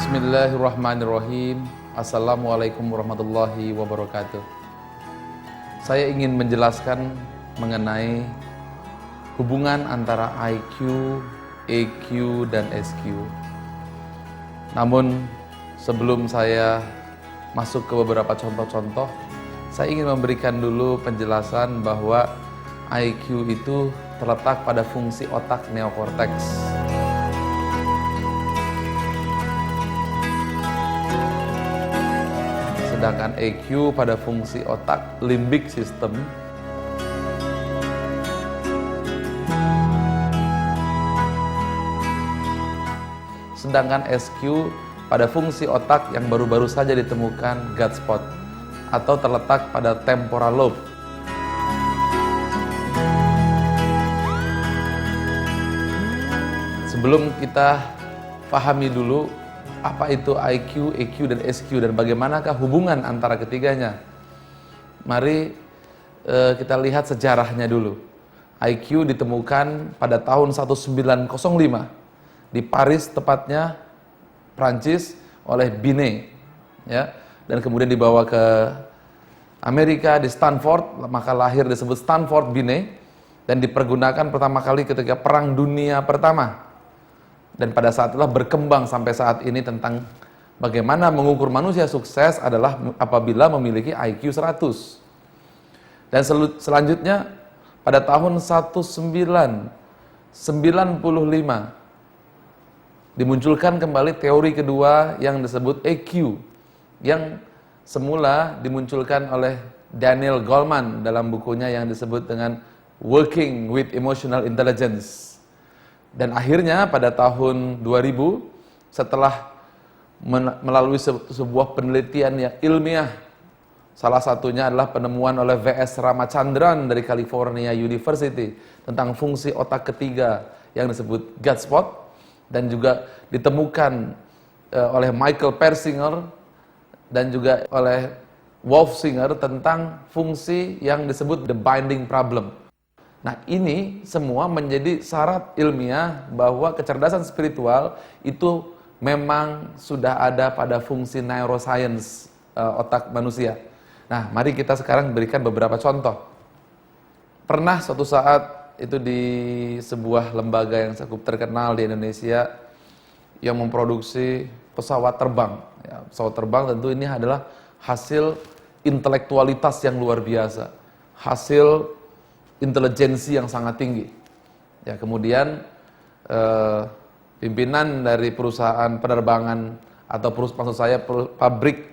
Bismillahirrahmanirrahim. Assalamualaikum warahmatullahi wabarakatuh. Saya ingin menjelaskan mengenai hubungan antara IQ, EQ, dan SQ. Namun sebelum saya masuk ke beberapa contoh-contoh, saya ingin memberikan dulu penjelasan bahwa IQ itu terletak pada fungsi otak neokorteks. Sedangkan EQ pada fungsi otak limbic system. Sedangkan SQ pada fungsi otak yang baru-baru saja ditemukan gut spot atau terletak pada temporal lobe. Sebelum kita pahami dulu apa itu IQ, EQ, dan SQ dan bagaimanakah hubungan antara ketiganya, mari kita lihat sejarahnya dulu. IQ ditemukan pada tahun 1905 di Paris, tepatnya Prancis, oleh Binet, ya, dan kemudian dibawa ke Amerika di Stanford, maka lahir disebut Stanford Binet, dan dipergunakan pertama kali ketika Perang Dunia Pertama. Dan pada saat itulah berkembang sampai saat ini tentang bagaimana mengukur manusia sukses adalah apabila memiliki IQ 100. Dan selanjutnya pada tahun 1995 dimunculkan kembali teori kedua yang disebut EQ, yang semula dimunculkan oleh Daniel Goleman dalam bukunya yang disebut dengan Working with Emotional Intelligence. Dan akhirnya pada tahun 2000 setelah melalui sebuah penelitian yang ilmiah, salah satunya adalah penemuan oleh V.S. Ramachandran dari California University tentang fungsi otak ketiga yang disebut gut spot, dan juga ditemukan oleh Michael Persinger dan juga oleh Wolfsinger tentang fungsi yang disebut the binding problem. Nah, ini semua menjadi syarat ilmiah bahwa kecerdasan spiritual itu memang sudah ada pada fungsi neuroscience otak manusia. Nah, mari kita sekarang berikan beberapa contoh. Pernah suatu saat itu di sebuah lembaga yang cukup terkenal di Indonesia yang memproduksi pesawat terbang. Ya, pesawat terbang tentu ini adalah hasil intelektualitas yang luar biasa, hasil intelijensi yang sangat tinggi. Ya, kemudian pimpinan dari perusahaan penerbangan atau maksud saya pabrik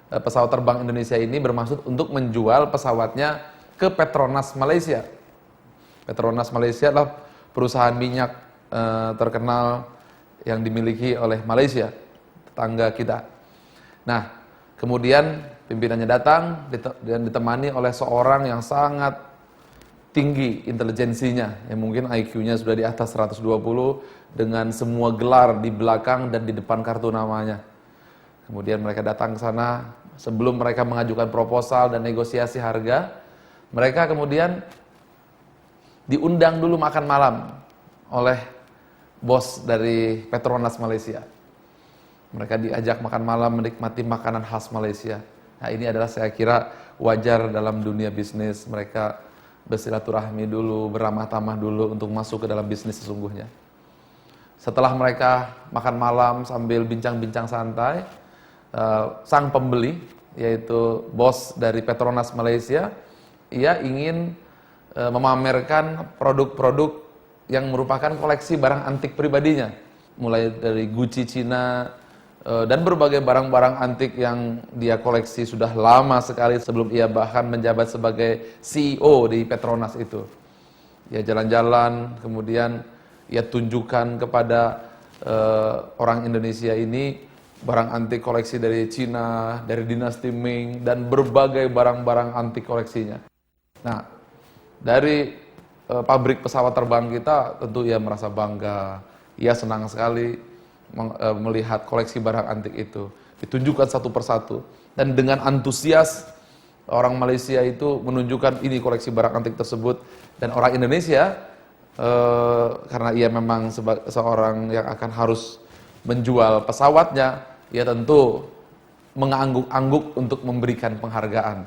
pesawat terbang Indonesia ini bermaksud untuk menjual pesawatnya ke Petronas Malaysia. Petronas Malaysia adalah perusahaan minyak terkenal yang dimiliki oleh Malaysia, tetangga kita. Nah, kemudian pimpinannya datang dan ditemani oleh seorang yang sangat tinggi intelijensinya, yang mungkin IQ-nya sudah di atas 120 dengan semua gelar di belakang dan di depan kartu namanya. Kemudian mereka datang ke sana, sebelum mereka mengajukan proposal dan negosiasi harga, mereka kemudian diundang dulu makan malam oleh bos dari Petronas Malaysia. Mereka diajak makan malam menikmati makanan khas Malaysia. Nah, ini adalah saya kira wajar dalam dunia bisnis, mereka bersilaturahmi dulu, beramah tamah dulu untuk masuk ke dalam bisnis sesungguhnya. Setelah mereka makan malam sambil bincang-bincang santai, sang pembeli, yaitu bos dari Petronas Malaysia, ia ingin memamerkan produk-produk yang merupakan koleksi barang antik pribadinya, mulai dari Gucci Cina, dan berbagai barang-barang antik yang dia koleksi sudah lama sekali sebelum ia bahkan menjabat sebagai CEO di Petronas itu. Ia jalan-jalan, kemudian ia tunjukkan kepada orang Indonesia ini barang antik koleksi dari Cina, dari dinasti Ming, dan berbagai barang-barang antik koleksinya. Nah, dari pabrik pesawat terbang kita tentu ia merasa bangga, ia senang sekali melihat koleksi barang antik itu ditunjukkan satu persatu, dan dengan antusias orang Malaysia itu menunjukkan ini koleksi barang antik tersebut, dan orang Indonesia karena ia memang seorang yang akan harus menjual pesawatnya, ya tentu mengangguk-angguk untuk memberikan penghargaan.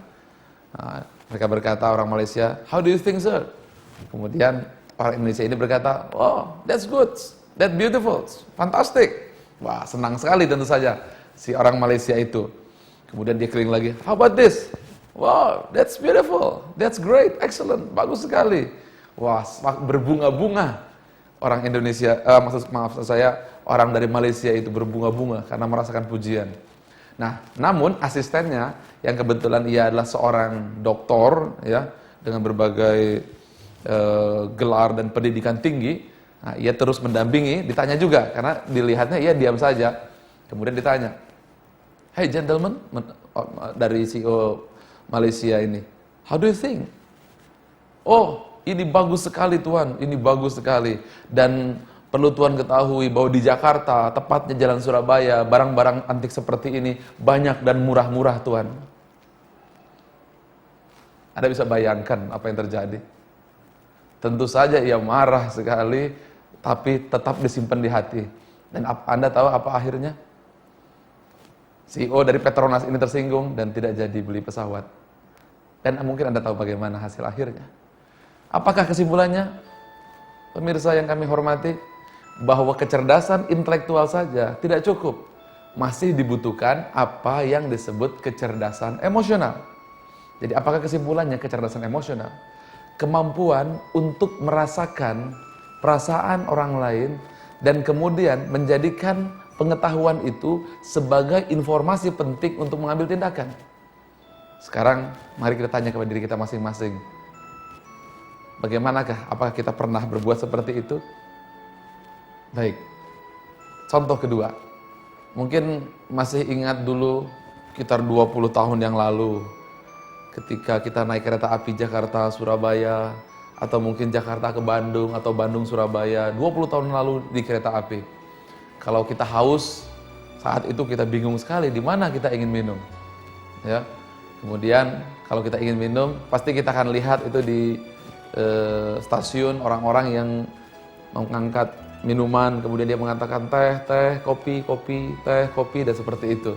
Nah, mereka berkata, orang Malaysia, "How do you think, sir?" Kemudian orang Indonesia ini berkata, "Oh, that's good, that's beautiful, fantastic." Wah, senang sekali tentu saja si orang Malaysia itu. Kemudian dia keliling lagi, "How about this?" "Wow, that's beautiful, that's great, excellent, bagus sekali." Wah, berbunga-bunga orang Indonesia, maksud saya orang dari Malaysia itu berbunga-bunga karena merasakan pujian. Nah, namun asistennya yang kebetulan ia adalah seorang doktor ya dengan berbagai gelar dan pendidikan tinggi, nah, ia terus mendampingi, ditanya juga karena dilihatnya ia diam saja. Kemudian ditanya, "Hey gentlemen," dari CEO Malaysia ini, "How do you think?" "Oh, ini bagus sekali Tuan, ini bagus sekali. Dan perlu Tuan ketahui bahwa di Jakarta, tepatnya Jalan Surabaya, barang-barang antik seperti ini banyak dan murah-murah Tuan." Anda bisa bayangkan apa yang terjadi? Tentu saja ia marah sekali, tapi tetap disimpan di hati. Dan Anda tahu apa akhirnya? CEO dari Petronas ini tersinggung dan tidak jadi beli pesawat. Dan mungkin Anda tahu bagaimana hasil akhirnya. Apakah kesimpulannya? Pemirsa yang kami hormati, bahwa kecerdasan intelektual saja tidak cukup. Masih dibutuhkan apa yang disebut kecerdasan emosional. Jadi apakah kesimpulannya kecerdasan emosional? Kemampuan untuk merasakan perasaan orang lain dan kemudian menjadikan pengetahuan itu sebagai informasi penting untuk mengambil tindakan. Sekarang mari kita tanya kepada diri kita masing-masing. Bagaimanakah? Apakah kita pernah berbuat seperti itu? Baik. Contoh kedua. Mungkin masih ingat dulu sekitar 20 tahun yang lalu ketika kita naik kereta api Jakarta Surabaya atau mungkin Jakarta ke Bandung atau Bandung Surabaya 20 tahun lalu di kereta api. Kalau kita haus, saat itu kita bingung sekali di mana kita ingin minum. Ya. Kemudian kalau kita ingin minum, pasti kita akan lihat itu di stasiun orang-orang yang mengangkat minuman, kemudian dia mengatakan teh, kopi, teh, kopi, dan seperti itu.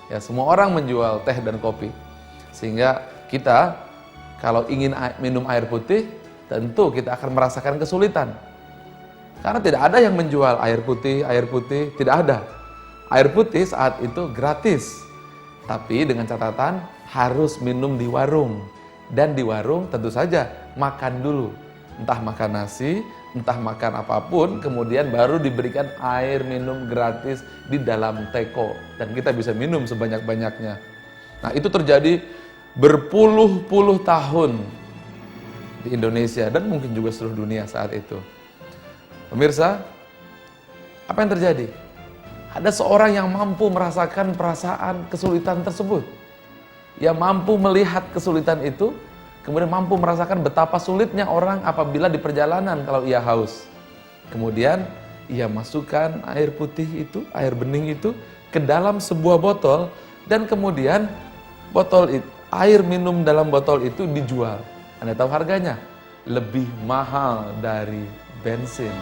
Ya, semua orang menjual teh dan kopi. Sehingga kita kalau ingin minum air putih, tentu kita akan merasakan kesulitan. Karena tidak ada yang menjual air putih, tidak ada. Air putih saat itu gratis. Tapi dengan catatan harus minum di warung. Dan di warung tentu saja makan dulu. Entah makan nasi, entah makan apapun, kemudian baru diberikan air minum gratis di dalam teko. Dan kita bisa minum sebanyak-banyaknya. Nah, itu terjadi berpuluh-puluh tahun di Indonesia dan mungkin juga seluruh dunia saat itu. Pemirsa, apa yang terjadi? Ada seorang yang mampu merasakan perasaan kesulitan tersebut. Ia mampu melihat kesulitan itu, kemudian mampu merasakan betapa sulitnya orang apabila di perjalanan kalau ia haus. Kemudian ia masukkan air putih itu, air bening itu ke dalam sebuah botol dan kemudian air minum dalam botol itu dijual. Anda tahu harganya? Lebih mahal dari bensin.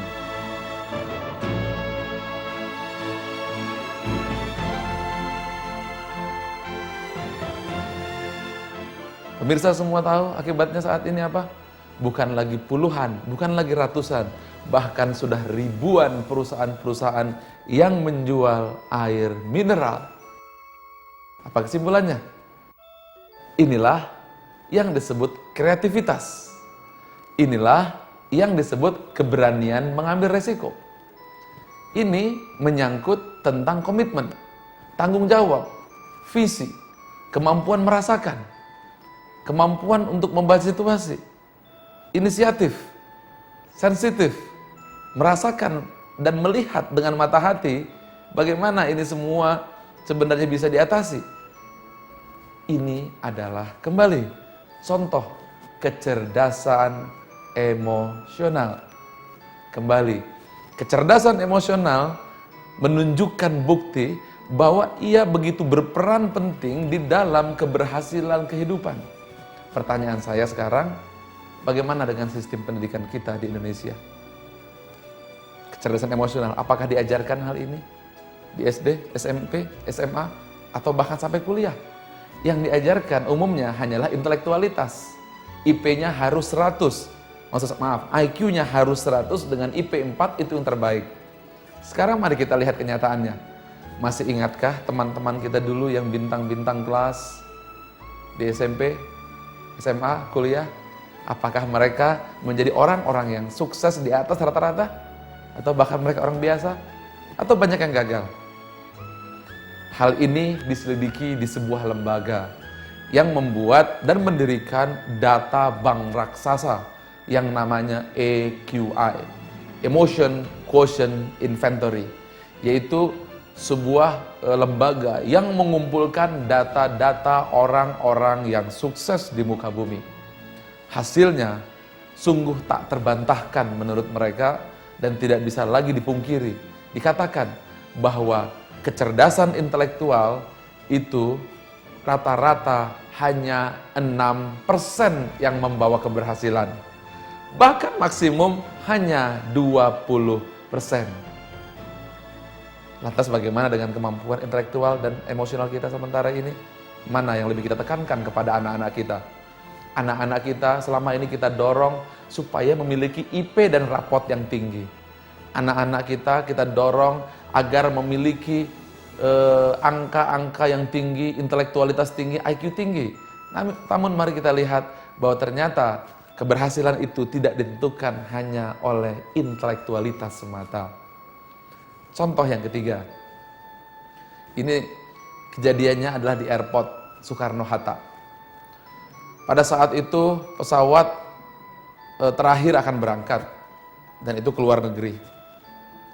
Pemirsa semua tahu akibatnya saat ini apa? Bukan lagi puluhan, bukan lagi ratusan, bahkan sudah ribuan perusahaan-perusahaan yang menjual air mineral. Apa kesimpulannya? Inilah yang disebut kreativitas. Inilah yang disebut keberanian mengambil resiko. Ini menyangkut tentang komitmen, tanggung jawab, visi, kemampuan merasakan, kemampuan untuk membaca situasi, inisiatif, sensitif, merasakan dan melihat dengan mata hati bagaimana ini semua sebenarnya bisa diatasi. Ini adalah kembali contoh kecerdasan emosional. Kembali, kecerdasan emosional menunjukkan bukti bahwa ia begitu berperan penting di dalam keberhasilan kehidupan. Pertanyaan saya sekarang, bagaimana dengan sistem pendidikan kita di Indonesia? Kecerdasan emosional, apakah diajarkan hal ini? di SD, SMP, SMA, atau bahkan sampai kuliah. Yang diajarkan umumnya hanyalah intelektualitas. IP-nya harus 100. IQ-nya harus 100 dengan IP 4 itu yang terbaik. Sekarang mari kita lihat kenyataannya. Masih ingatkah teman-teman kita dulu yang bintang-bintang kelas di SMP, SMA, kuliah? Apakah mereka menjadi orang-orang yang sukses di atas rata-rata? Atau bahkan mereka orang biasa? Atau banyak yang gagal? Hal ini diselidiki di sebuah lembaga yang membuat dan mendirikan data bank raksasa yang namanya EQI, Emotion Quotient Inventory, yaitu sebuah lembaga yang mengumpulkan data-data orang-orang yang sukses di muka bumi. Hasilnya sungguh tak terbantahkan menurut mereka dan tidak bisa lagi dipungkiri. Dikatakan bahwa kecerdasan intelektual itu rata-rata hanya 6% yang membawa keberhasilan. Bahkan maksimum hanya 20%. Lantas bagaimana dengan kemampuan intelektual dan emosional kita sementara ini? Mana yang lebih kita tekankan kepada anak-anak kita? Anak-anak kita selama ini kita dorong supaya memiliki IP dan rapot yang tinggi. Anak-anak kita dorong agar memiliki angka-angka yang tinggi, intelektualitas tinggi, IQ tinggi. Namun mari kita lihat bahwa ternyata keberhasilan itu tidak ditentukan hanya oleh intelektualitas semata. Contoh yang ketiga, ini kejadiannya adalah di airport Soekarno-Hatta. Pada saat itu pesawat terakhir akan berangkat dan itu ke luar negeri.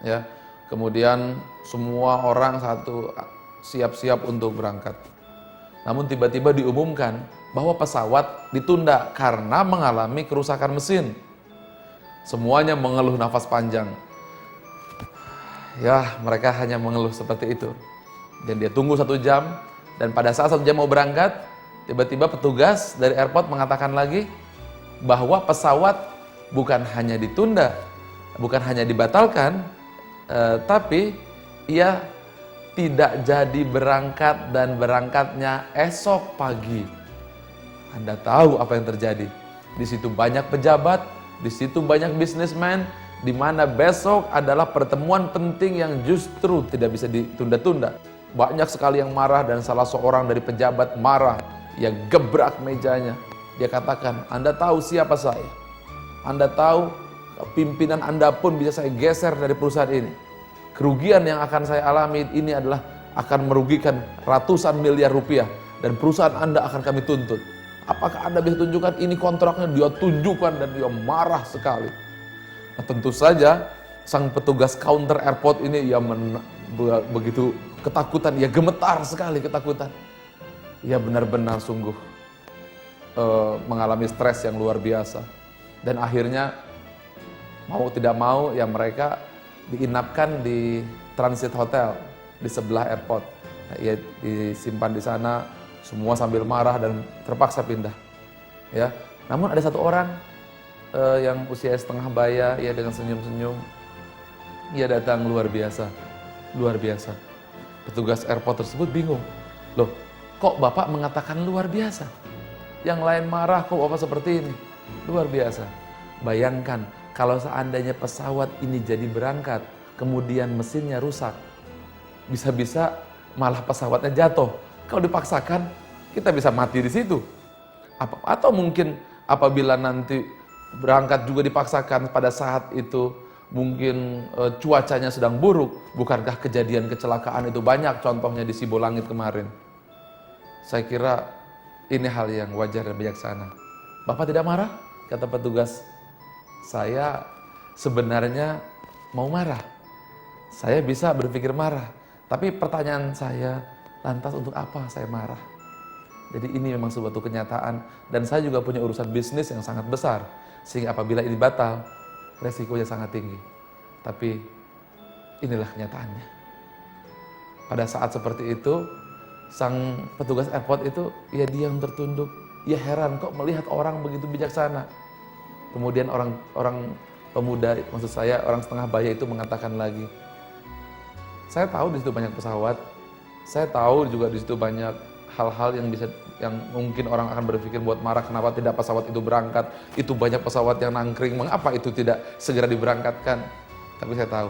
Ya, kemudian semua orang siap-siap untuk berangkat. Namun tiba-tiba diumumkan bahwa pesawat ditunda karena mengalami kerusakan mesin. Semuanya mengeluh nafas panjang. Ya, mereka hanya mengeluh seperti itu. Dan dia tunggu 1 jam, dan pada saat 1 jam mau berangkat, tiba-tiba petugas dari airport mengatakan lagi bahwa pesawat bukan hanya ditunda, bukan hanya dibatalkan, tapi ia tidak jadi berangkat dan berangkatnya esok pagi. Anda tahu apa yang terjadi? Di situ banyak pejabat, di situ banyak bisnismen, di mana besok adalah pertemuan penting yang justru tidak bisa ditunda-tunda. Banyak sekali yang marah dan salah seorang dari pejabat marah. Ia gebrak mejanya. Dia katakan, Anda tahu siapa saya? Anda tahu pimpinan Anda pun bisa saya geser dari perusahaan ini. Kerugian yang akan saya alami ini adalah akan merugikan ratusan miliar rupiah. Dan perusahaan Anda akan kami tuntut. Apakah Anda bisa tunjukkan ini kontraknya? Dia tunjukkan dan dia marah sekali. Nah, tentu saja sang petugas counter airport ini begitu ketakutan, ia gemetar sekali ketakutan. Ia benar-benar sungguh mengalami stres yang luar biasa. Dan akhirnya mau tidak mau ya mereka diinapkan di transit hotel di sebelah airport. Nah, ia disimpan di sana, semua sambil marah dan terpaksa pindah. Ya, namun ada 1 orang yang usia setengah baya, ia dengan senyum-senyum, ia datang luar biasa, luar biasa. Petugas airport tersebut bingung, loh kok Bapak mengatakan luar biasa? Yang lain marah, kok Bapak seperti ini? Luar biasa. Bayangkan kalau seandainya pesawat ini jadi berangkat, kemudian mesinnya rusak, bisa-bisa malah pesawatnya jatuh. Kalau dipaksakan, kita bisa mati di situ. Atau mungkin apabila nanti berangkat juga dipaksakan pada saat itu mungkin cuacanya sedang buruk, bukankah kejadian kecelakaan itu banyak contohnya di Sibolangit kemarin. Saya kira ini hal yang wajar dan bijaksana. Bapak tidak marah? Kata petugas. Saya sebenarnya mau marah. Saya bisa berpikir marah. Tapi pertanyaan saya, lantas untuk apa saya marah? Jadi ini memang suatu kenyataan. Dan saya juga punya urusan bisnis yang sangat besar. Sehingga apabila ini batal, resikonya sangat tinggi. Tapi inilah kenyataannya. Pada saat seperti itu, sang petugas airport itu, ya diam tertunduk. Ia heran kok melihat orang begitu bijaksana. Kemudian orang pemuda, maksud saya orang setengah baya itu mengatakan lagi, Saya tahu di situ banyak pesawat, saya tahu juga di situ banyak hal-hal yang mungkin orang akan berpikir buat marah, kenapa tidak pesawat itu berangkat, itu banyak pesawat yang nangkring, mengapa itu tidak segera diberangkatkan. Tapi saya tahu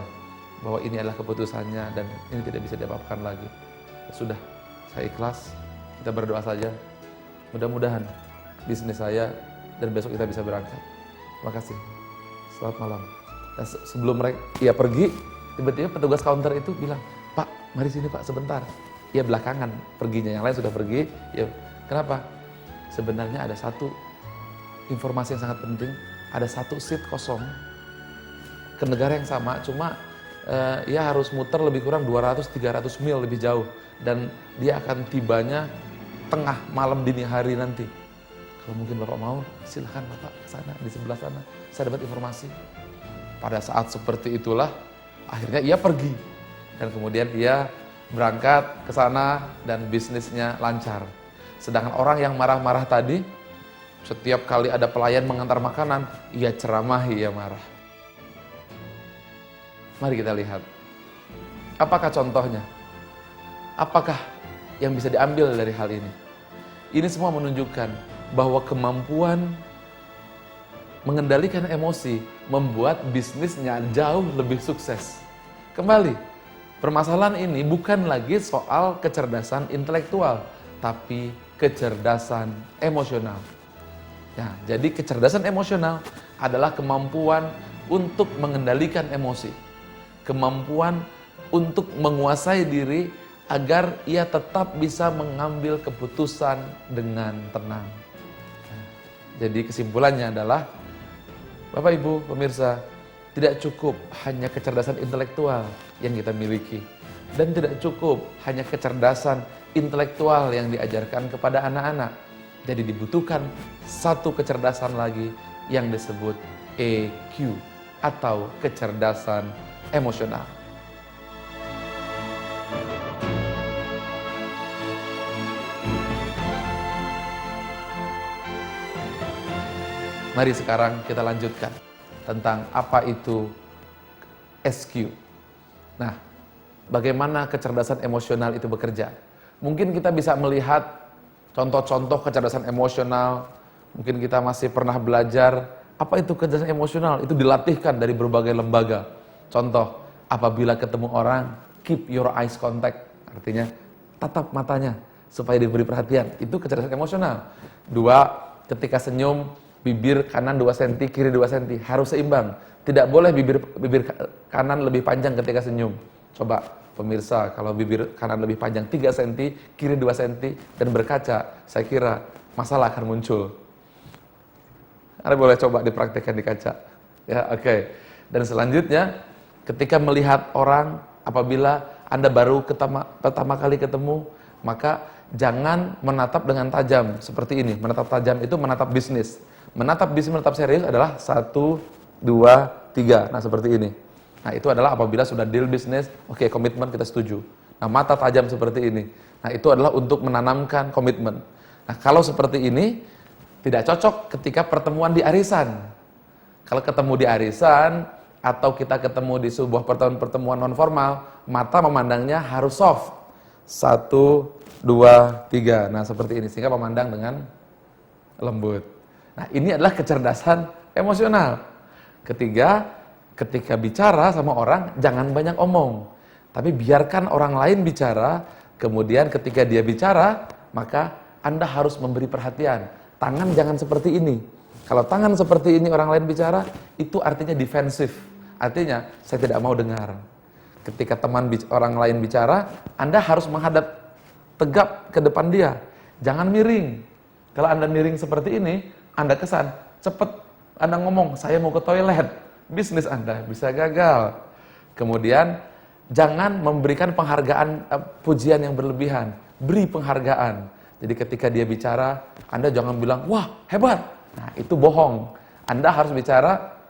bahwa ini adalah keputusannya dan ini tidak bisa diapa-apakan lagi. Sudah, saya ikhlas, kita berdoa saja. Mudah-mudahan bisnis saya dan besok kita bisa berangkat. Terima kasih. Selamat malam. Dan sebelum mereka pergi, tiba-tiba petugas counter itu bilang, "Pak, mari sini Pak sebentar." Ia belakangan perginya, yang lain sudah pergi. Ya, kenapa? Sebenarnya ada satu informasi yang sangat penting, ada satu seat kosong ke negara yang sama, cuma ia harus muter lebih kurang 200-300 mil lebih jauh dan dia akan tibanya tengah malam dini hari nanti. Kalau mungkin Bapak mau, silahkan Bapak ke sana, di sebelah sana. Saya dapat informasi. Pada saat seperti itulah, akhirnya ia pergi. Dan kemudian ia berangkat ke sana dan bisnisnya lancar. Sedangkan orang yang marah-marah tadi, setiap kali ada pelayan mengantar makanan, ia ceramahi, ia marah. Mari kita lihat. Apakah contohnya? Apakah yang bisa diambil dari hal ini? Ini semua menunjukkan bahwa kemampuan mengendalikan emosi membuat bisnisnya jauh lebih sukses. Kembali, permasalahan ini bukan lagi soal kecerdasan intelektual, tapi kecerdasan emosional. Ya, jadi kecerdasan emosional adalah kemampuan untuk mengendalikan emosi, kemampuan untuk menguasai diri agar ia tetap bisa mengambil keputusan dengan tenang. Jadi kesimpulannya adalah, Bapak Ibu pemirsa, tidak cukup hanya kecerdasan intelektual yang kita miliki. Dan tidak cukup hanya kecerdasan intelektual yang diajarkan kepada anak-anak. Jadi dibutuhkan satu kecerdasan lagi yang disebut EQ atau kecerdasan emosional. Mari sekarang kita lanjutkan tentang apa itu SQ. Nah, bagaimana kecerdasan emosional itu bekerja? Mungkin kita bisa melihat contoh-contoh kecerdasan emosional. Mungkin kita masih pernah belajar apa itu kecerdasan emosional. Itu dilatihkan dari berbagai lembaga. Contoh, apabila ketemu orang, keep your eyes contact. Artinya, tatap matanya supaya diberi perhatian. Itu kecerdasan emosional. 2, ketika senyum, bibir kanan 2 cm, kiri 2 cm, harus seimbang. Tidak boleh bibir kanan lebih panjang ketika senyum. Coba pemirsa, kalau bibir kanan lebih panjang 3 cm, kiri 2 cm, dan berkaca, saya kira masalah akan muncul. Anda boleh coba dipraktikkan di kaca. Ya, oke. Dan selanjutnya, ketika melihat orang, apabila Anda baru pertama kali ketemu, maka jangan menatap dengan tajam seperti ini. Menatap tajam itu menatap bisnis. Menatap bisnis, menatap serius adalah 1, 2, 3. Nah, seperti ini. Nah, itu adalah apabila sudah deal bisnis, oke, komitmen kita setuju. Nah, mata tajam seperti ini. Nah, itu adalah untuk menanamkan komitmen. Nah, kalau seperti ini, tidak cocok ketika pertemuan di arisan. Kalau ketemu di arisan, atau kita ketemu di sebuah pertemuan non-formal, mata memandangnya harus soft. 1, 2, 3. Nah, seperti ini. Sehingga memandang dengan lembut. Nah, ini adalah kecerdasan emosional. Ketiga, ketika bicara sama orang, jangan banyak omong. Tapi biarkan orang lain bicara, kemudian ketika dia bicara, maka Anda harus memberi perhatian. Tangan jangan seperti ini. Kalau tangan seperti ini orang lain bicara, itu artinya defensif. Artinya, saya tidak mau dengar. Ketika orang lain bicara, Anda harus menghadap tegap ke depan dia. Jangan miring. Kalau Anda miring seperti ini, Anda kesan, cepat Anda ngomong, saya mau ke toilet. Bisnis Anda bisa gagal. Kemudian, jangan memberikan penghargaan, pujian yang berlebihan. Beri penghargaan. Jadi ketika dia bicara, Anda jangan bilang, wah hebat. Nah, itu bohong. Anda harus bicara,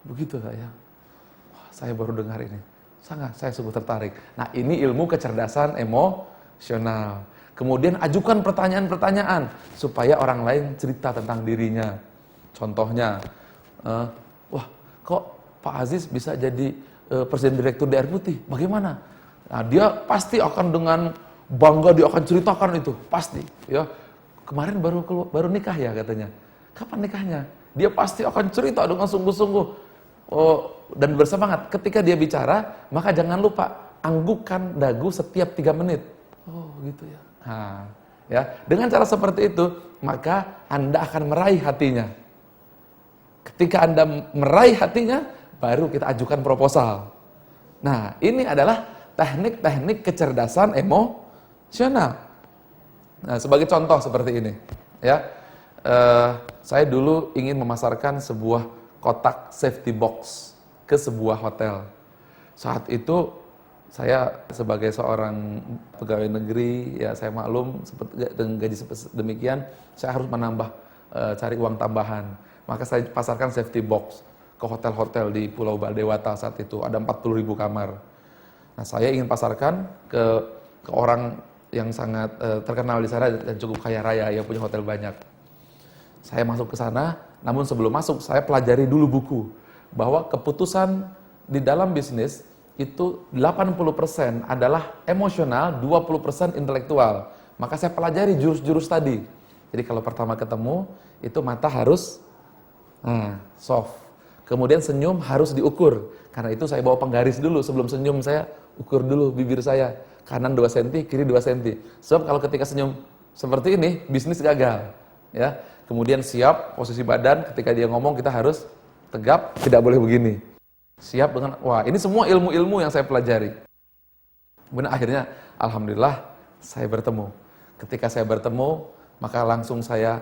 begitu saya. Wah, saya baru dengar ini. Saya sungguh tertarik. Nah, ini ilmu kecerdasan emosional. Kemudian ajukan pertanyaan-pertanyaan supaya orang lain cerita tentang dirinya. Contohnya, wah kok Pak Aziz bisa jadi presiden direktur di Air Putih, bagaimana? Nah, dia pasti akan dengan bangga dia akan ceritakan itu, pasti. Ya, kemarin baru nikah ya katanya. Kapan nikahnya? Dia pasti akan cerita dengan sungguh-sungguh dan bersemangat. Ketika dia bicara, maka jangan lupa anggukkan dagu setiap 3 menit. Oh gitu ya. Nah, ya, dengan cara seperti itu, maka Anda akan meraih hatinya. Ketika Anda meraih hatinya, baru kita ajukan proposal. Nah, ini adalah teknik-teknik kecerdasan emosional. Nah, sebagai contoh seperti ini, ya, saya dulu ingin memasarkan sebuah kotak safety box ke sebuah hotel. Saat itu saya sebagai seorang pegawai negeri, ya saya maklum dengan gaji demikian, saya harus menambah cari uang tambahan. Maka saya pasarkan safety box ke hotel-hotel di Pulau Baldewata saat itu, ada 40.000 kamar. Nah, saya ingin pasarkan ke orang yang sangat terkenal di sana dan cukup kaya raya, yang punya hotel banyak. Saya masuk ke sana, namun sebelum masuk saya pelajari dulu buku bahwa keputusan di dalam bisnis itu 80% adalah emosional, 20% intelektual. Maka saya pelajari jurus-jurus tadi. Jadi kalau pertama ketemu, itu mata harus soft. Kemudian senyum harus diukur. Karena itu saya bawa penggaris dulu sebelum senyum, saya ukur dulu bibir saya. Kanan 2 cm, kiri 2 cm. Sebab kalau ketika senyum seperti ini, bisnis gagal. Ya. Kemudian siap posisi badan, ketika dia ngomong kita harus tegap, tidak boleh begini. Siap dengan, wah ini semua ilmu-ilmu yang saya pelajari. Kemudian akhirnya, alhamdulillah saya bertemu. Ketika saya bertemu, maka langsung saya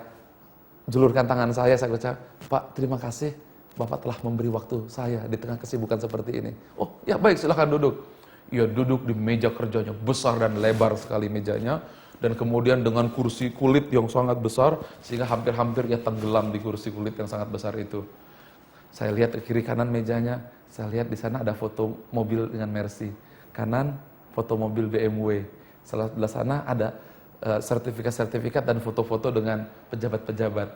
julurkan tangan saya ucap, Pak terima kasih, Bapak telah memberi waktu saya di tengah kesibukan seperti ini. Oh ya baik, silahkan duduk. Ya duduk di meja kerjanya, besar dan lebar sekali mejanya. Dan kemudian dengan kursi kulit yang sangat besar, sehingga hampir-hampir ya tenggelam di kursi kulit yang sangat besar itu. Saya lihat ke kiri kanan mejanya, saya lihat di sana ada foto mobil dengan Mercy. Kanan foto mobil BMW. Sebelah sana ada sertifikat-sertifikat dan foto-foto dengan pejabat-pejabat.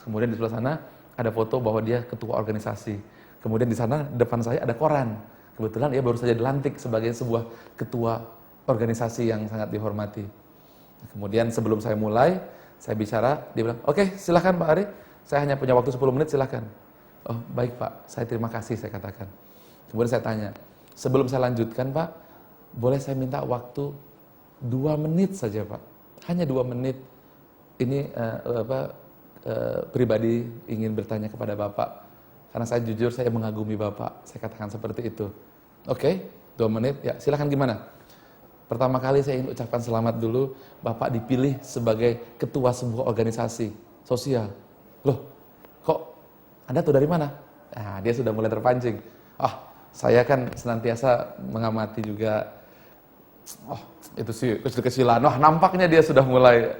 Kemudian di sebelah sana ada foto bahwa dia ketua organisasi. Kemudian di sana depan saya ada koran. Kebetulan ia baru saja dilantik sebagai sebuah ketua organisasi yang sangat dihormati. Kemudian sebelum saya mulai, saya bicara, dia bilang, oke, silakan Pak Ari, saya hanya punya waktu 10 menit, silakan. Oh baik Pak, saya terima kasih, saya katakan. Kemudian saya tanya, sebelum saya lanjutkan Pak, boleh saya minta waktu 2 menit saja Pak, hanya 2 menit. Ini pribadi ingin bertanya kepada Bapak, karena saya jujur saya mengagumi Bapak, saya katakan seperti itu. Oke, 2 menit, ya silakan gimana? Pertama kali saya ingin ucapkan selamat dulu, Bapak dipilih sebagai ketua sebuah organisasi sosial. Loh, kok Anda tahu dari mana? Nah, dia sudah mulai terpancing. Saya kan senantiasa mengamati juga, itu sih kecil-kecilan. Nampaknya dia sudah mulai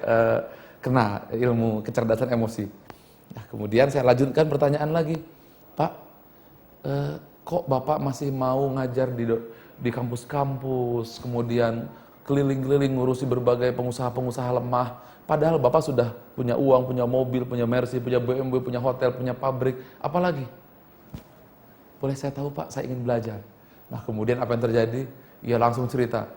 kena ilmu kecerdasan emosi. Nah, kemudian saya lanjutkan pertanyaan lagi. Pak, kok Bapak masih mau ngajar di kampus-kampus, kemudian keliling-keliling ngurusi berbagai pengusaha-pengusaha lemah, padahal Bapak sudah punya uang, punya mobil, punya Mercy, punya BMW, punya hotel, punya pabrik, apalagi? Boleh saya tahu Pak, saya ingin belajar. Nah kemudian apa yang terjadi? Ya langsung cerita.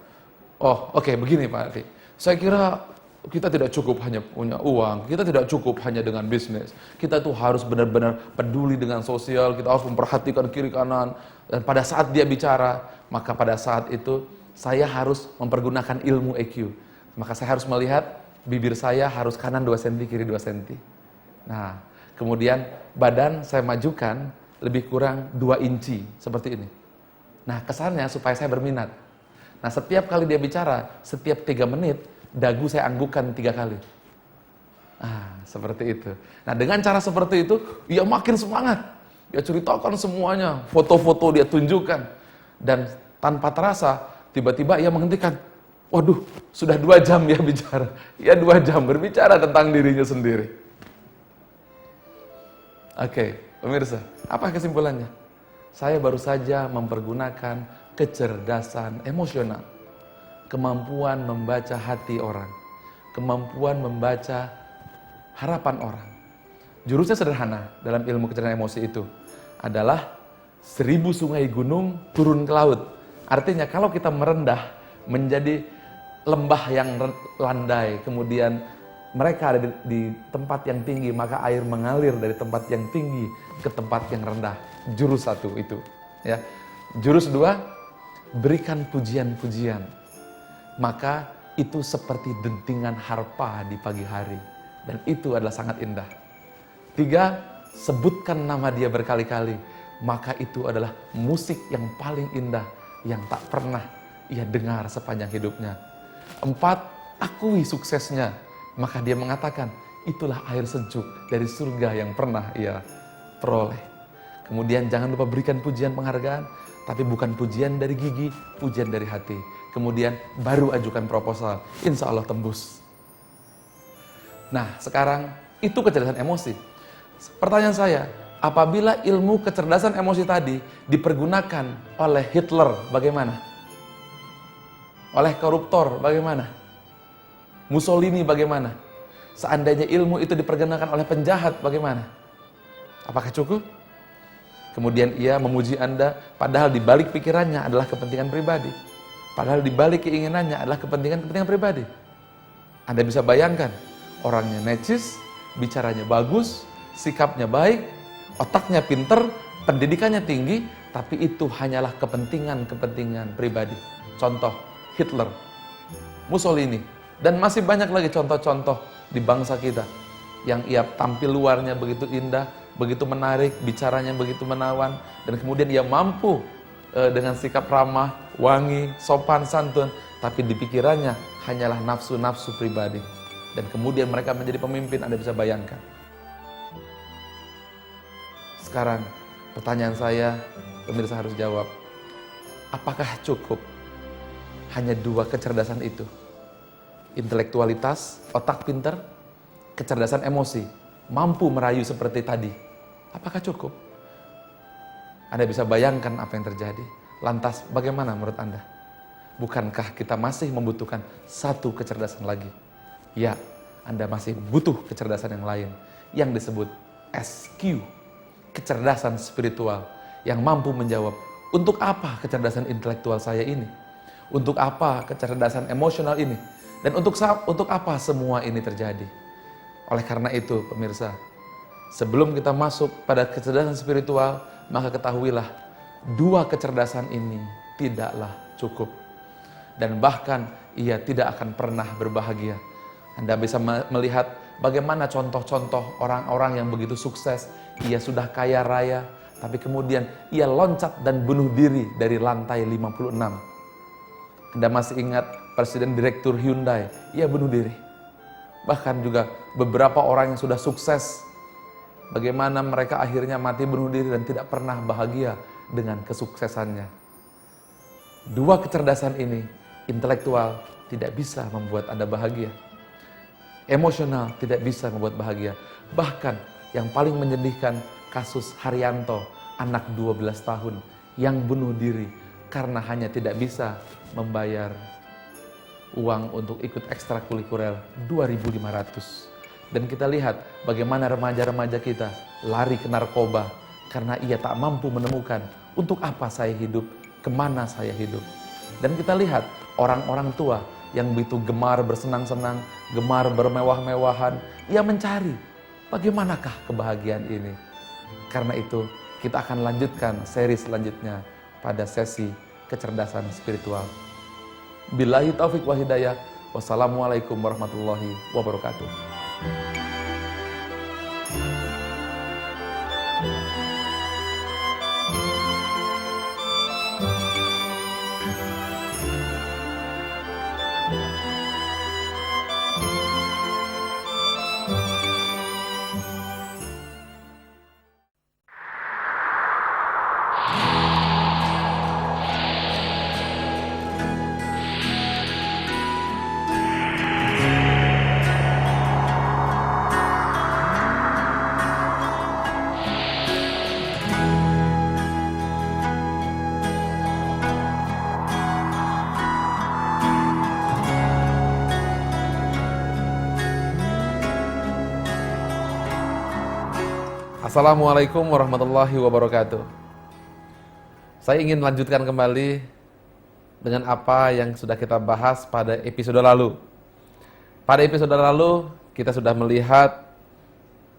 Oh oke, begini Pak Ari, saya kira kita tidak cukup hanya punya uang, kita tidak cukup hanya dengan bisnis. Kita tuh harus benar-benar peduli dengan sosial, kita harus memperhatikan kiri kanan. Dan pada saat dia bicara, maka pada saat itu saya harus mempergunakan ilmu EQ. Maka saya harus melihat bibir saya harus kanan 2 cm, kiri 2 cm. Nah, kemudian badan saya majukan lebih kurang 2 inci, seperti ini. Nah, kesannya supaya saya berminat. Nah, setiap kali dia bicara, setiap 3 menit, dagu saya anggukkan 3 kali. Seperti itu. Nah, dengan cara seperti itu, ia makin semangat. Dia ceritakan semuanya, foto-foto dia tunjukkan. Dan tanpa terasa, tiba-tiba ia menghentikan. Waduh, sudah 2 jam ya bicara. Ya 2 jam berbicara tentang dirinya sendiri. Oke, pemirsa, apa kesimpulannya? Saya baru saja mempergunakan kecerdasan emosional. Kemampuan membaca hati orang, kemampuan membaca harapan orang. Jurusnya sederhana dalam ilmu kecerdasan emosi itu adalah 1000 sungai gunung turun ke laut. Artinya kalau kita merendah menjadi lembah yang landai, kemudian mereka ada di tempat yang tinggi, maka air mengalir dari tempat yang tinggi ke tempat yang rendah. Jurus 1 itu. Ya. Jurus 2, berikan pujian-pujian. Maka itu seperti dentingan harpa di pagi hari. Dan itu adalah sangat indah. 3, sebutkan nama Dia berkali-kali. Maka itu adalah musik yang paling indah yang tak pernah ia dengar sepanjang hidupnya. 4, akui suksesnya. Maka Dia mengatakan, itulah air sejuk dari surga yang pernah ia peroleh. Kemudian jangan lupa berikan pujian penghargaan, tapi bukan pujian dari gigi, pujian dari hati. Kemudian baru ajukan proposal, insya Allah tembus. Nah, sekarang itu kecerdasan emosi. Pertanyaan saya, apabila ilmu kecerdasan emosi tadi dipergunakan oleh Hitler, bagaimana? Oleh koruptor, bagaimana? Mussolini, bagaimana? Seandainya ilmu itu dipergunakan oleh penjahat, bagaimana? Apakah cukup? Kemudian ia memuji Anda, padahal di balik pikirannya adalah kepentingan pribadi. Padahal di balik keinginannya adalah kepentingan pribadi. Anda bisa bayangkan, orangnya necis, bicaranya bagus, sikapnya baik, otaknya pinter, pendidikannya tinggi, tapi itu hanyalah kepentingan pribadi. Contoh, Hitler, Mussolini, dan masih banyak lagi contoh-contoh di bangsa kita yang ia tampil luarnya begitu indah, begitu menarik, bicaranya begitu menawan, dan kemudian ia mampu dengan sikap ramah, wangi, sopan, santun, tapi di pikirannya hanyalah nafsu-nafsu pribadi. Dan kemudian mereka menjadi pemimpin, Anda bisa bayangkan. Sekarang pertanyaan saya, pemirsa harus jawab, apakah cukup hanya 2 kecerdasan itu? Intelektualitas, otak pintar, kecerdasan emosi, mampu merayu seperti tadi. Apakah cukup? Anda bisa bayangkan apa yang terjadi. Lantas bagaimana menurut Anda? Bukankah kita masih membutuhkan 1 kecerdasan lagi? Ya, Anda masih butuh kecerdasan yang lain yang disebut SQ, kecerdasan spiritual, yang mampu menjawab, untuk apa kecerdasan intelektual saya ini? Untuk apa kecerdasan emosional ini? Dan untuk apa semua ini terjadi? Oleh karena itu, pemirsa, sebelum kita masuk pada kecerdasan spiritual, maka ketahuilah, 2 kecerdasan ini tidaklah cukup. Dan bahkan ia tidak akan pernah berbahagia. Anda bisa melihat bagaimana contoh-contoh orang-orang yang begitu sukses, ia sudah kaya raya, tapi kemudian ia loncat dan bunuh diri dari lantai 56. Anda masih ingat Presiden Direktur Hyundai, ia bunuh diri. Bahkan juga beberapa orang yang sudah sukses, bagaimana mereka akhirnya mati bunuh diri dan tidak pernah bahagia dengan kesuksesannya. 2 kecerdasan ini, intelektual, tidak bisa membuat Anda bahagia. Emosional tidak bisa membuat bahagia. Bahkan yang paling menyedihkan, kasus Haryanto, anak 12 tahun yang bunuh diri karena hanya tidak bisa membayar uang untuk ikut ekstrakurikuler 2.500. Dan kita lihat bagaimana remaja-remaja kita lari ke narkoba karena ia tak mampu menemukan untuk apa saya hidup, kemana saya hidup. Dan kita lihat orang-orang tua yang begitu gemar bersenang-senang, gemar bermewah-mewahan, ia mencari bagaimanakah kebahagiaan ini. Karena itu kita akan lanjutkan seri selanjutnya pada sesi kecerdasan spiritual. Billahi taufik wa hidayah. Wassalamualaikum warahmatullahi wabarakatuh. Assalamualaikum warahmatullahi wabarakatuh. Saya ingin lanjutkan kembali dengan apa yang sudah kita bahas pada episode lalu. Pada episode lalu kita sudah melihat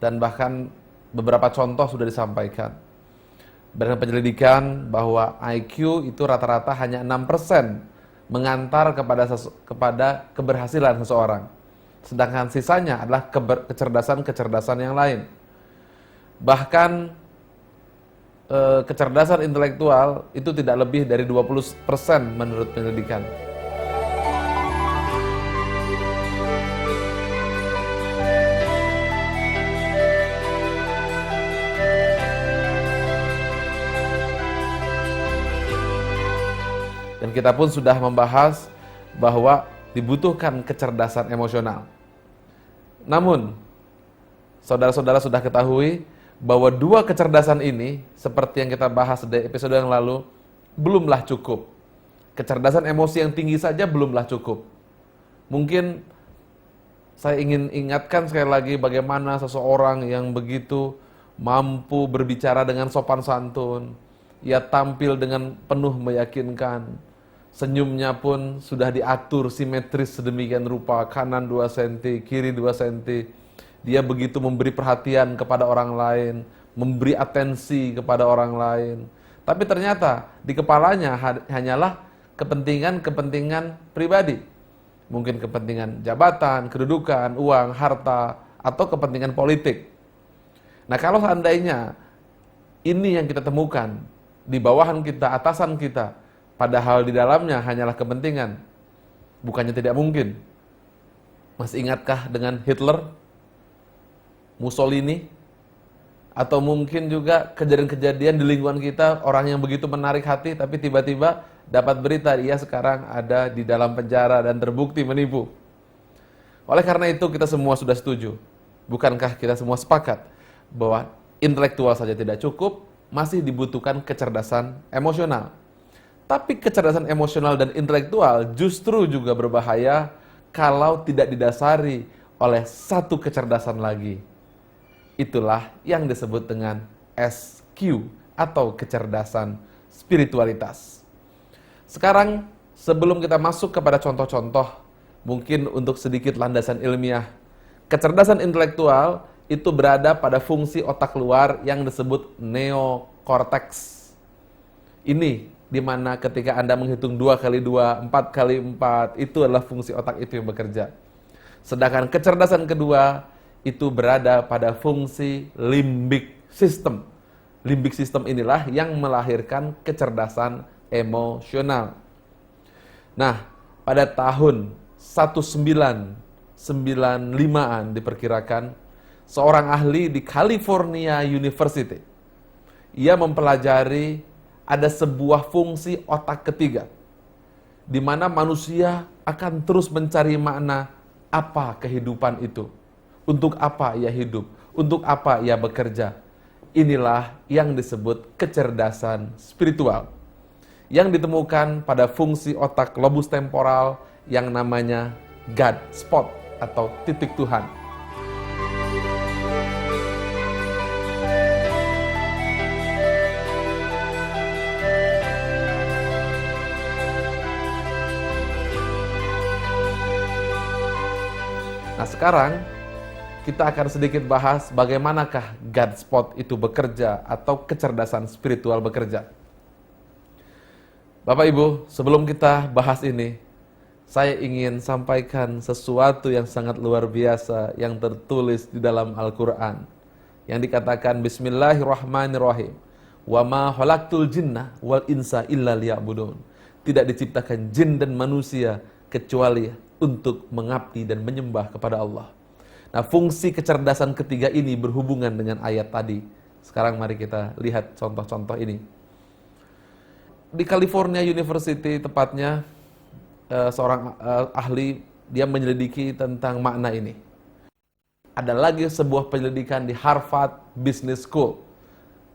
dan bahkan beberapa contoh sudah disampaikan. Berdasarkan penyelidikan bahwa IQ itu rata-rata hanya 6% mengantar kepada keberhasilan seseorang. Sedangkan sisanya adalah kecerdasan-kecerdasan yang lain. Bahkan kecerdasan intelektual itu tidak lebih dari 20% menurut penyelidikan. Dan kita pun sudah membahas bahwa dibutuhkan kecerdasan emosional. Namun, saudara-saudara sudah ketahui bahwa dua kecerdasan ini, seperti yang kita bahas di episode yang lalu, belumlah cukup. Kecerdasan emosi yang tinggi saja belumlah cukup. Mungkin saya ingin ingatkan sekali lagi bagaimana seseorang yang begitu mampu berbicara dengan sopan santun, ia tampil dengan penuh meyakinkan, senyumnya pun sudah diatur simetris sedemikian rupa, kanan 2 cm, kiri 2 cm. Dia begitu memberi perhatian kepada orang lain, memberi atensi kepada orang lain. Tapi ternyata di kepalanya hanyalah kepentingan-kepentingan pribadi. Mungkin kepentingan jabatan, kedudukan, uang, harta, atau kepentingan politik. Nah, kalau seandainya ini yang kita temukan di bawahan kita, atasan kita, padahal di dalamnya hanyalah kepentingan, bukannya tidak mungkin. Masih ingatkah dengan Hitler, Mussolini, atau mungkin juga kejadian-kejadian di lingkungan kita, orang yang begitu menarik hati tapi tiba-tiba dapat berita ia sekarang ada di dalam penjara dan terbukti menipu. Oleh karena itu kita semua sudah setuju. Bukankah kita semua sepakat bahwa intelektual saja tidak cukup, masih dibutuhkan kecerdasan emosional. Tapi kecerdasan emosional dan intelektual justru juga berbahaya kalau tidak didasari oleh satu kecerdasan lagi. Itulah yang disebut dengan SQ atau kecerdasan spiritualitas. Sekarang sebelum kita masuk kepada contoh-contoh, mungkin untuk sedikit landasan ilmiah. Kecerdasan intelektual itu berada pada fungsi otak luar yang disebut neokorteks. Ini di mana ketika Anda menghitung 2 kali 2, 4 kali 4, itu adalah fungsi otak itu yang bekerja. Sedangkan kecerdasan kedua itu berada pada fungsi limbic system. Limbic system inilah yang melahirkan kecerdasan emosional. Nah, pada tahun 1995-an diperkirakan, seorang ahli di California University, ia mempelajari ada sebuah fungsi otak ketiga, di mana manusia akan terus mencari makna apa kehidupan itu. Untuk apa ia hidup? Untuk apa ia bekerja? Inilah yang disebut kecerdasan spiritual, yang ditemukan pada fungsi otak lobus temporal yang namanya God spot atau titik Tuhan. Nah, sekarang kita akan sedikit bahas bagaimanakah God spot itu bekerja atau kecerdasan spiritual bekerja. Bapak Ibu, sebelum kita bahas ini, saya ingin sampaikan sesuatu yang sangat luar biasa yang tertulis di dalam Al-Quran. Yang dikatakan Bismillahirrahmanirrahim. Wa ma khalaqtul jinna wal insa illa liya'budun. Tidak diciptakan jin dan manusia kecuali untuk mengabdi dan menyembah kepada Allah. Nah, fungsi kecerdasan ketiga ini berhubungan dengan ayat tadi. Sekarang mari kita lihat contoh-contoh ini. Di California University tepatnya, seorang ahli, dia menyelidiki tentang makna ini. Ada lagi sebuah penyelidikan di Harvard Business School,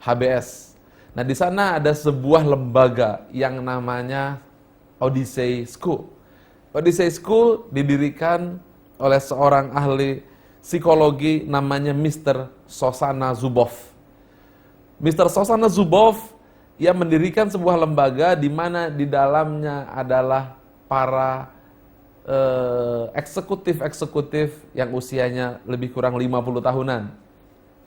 HBS. Nah, di sana ada sebuah lembaga yang namanya Odyssey School. Odyssey School didirikan oleh seorang ahli psikologi namanya Mr. Shoshana Zuboff. Mr. Shoshana Zuboff, Ia mendirikan sebuah lembaga di mana di dalamnya adalah para eksekutif-eksekutif yang usianya lebih kurang 50 tahunan.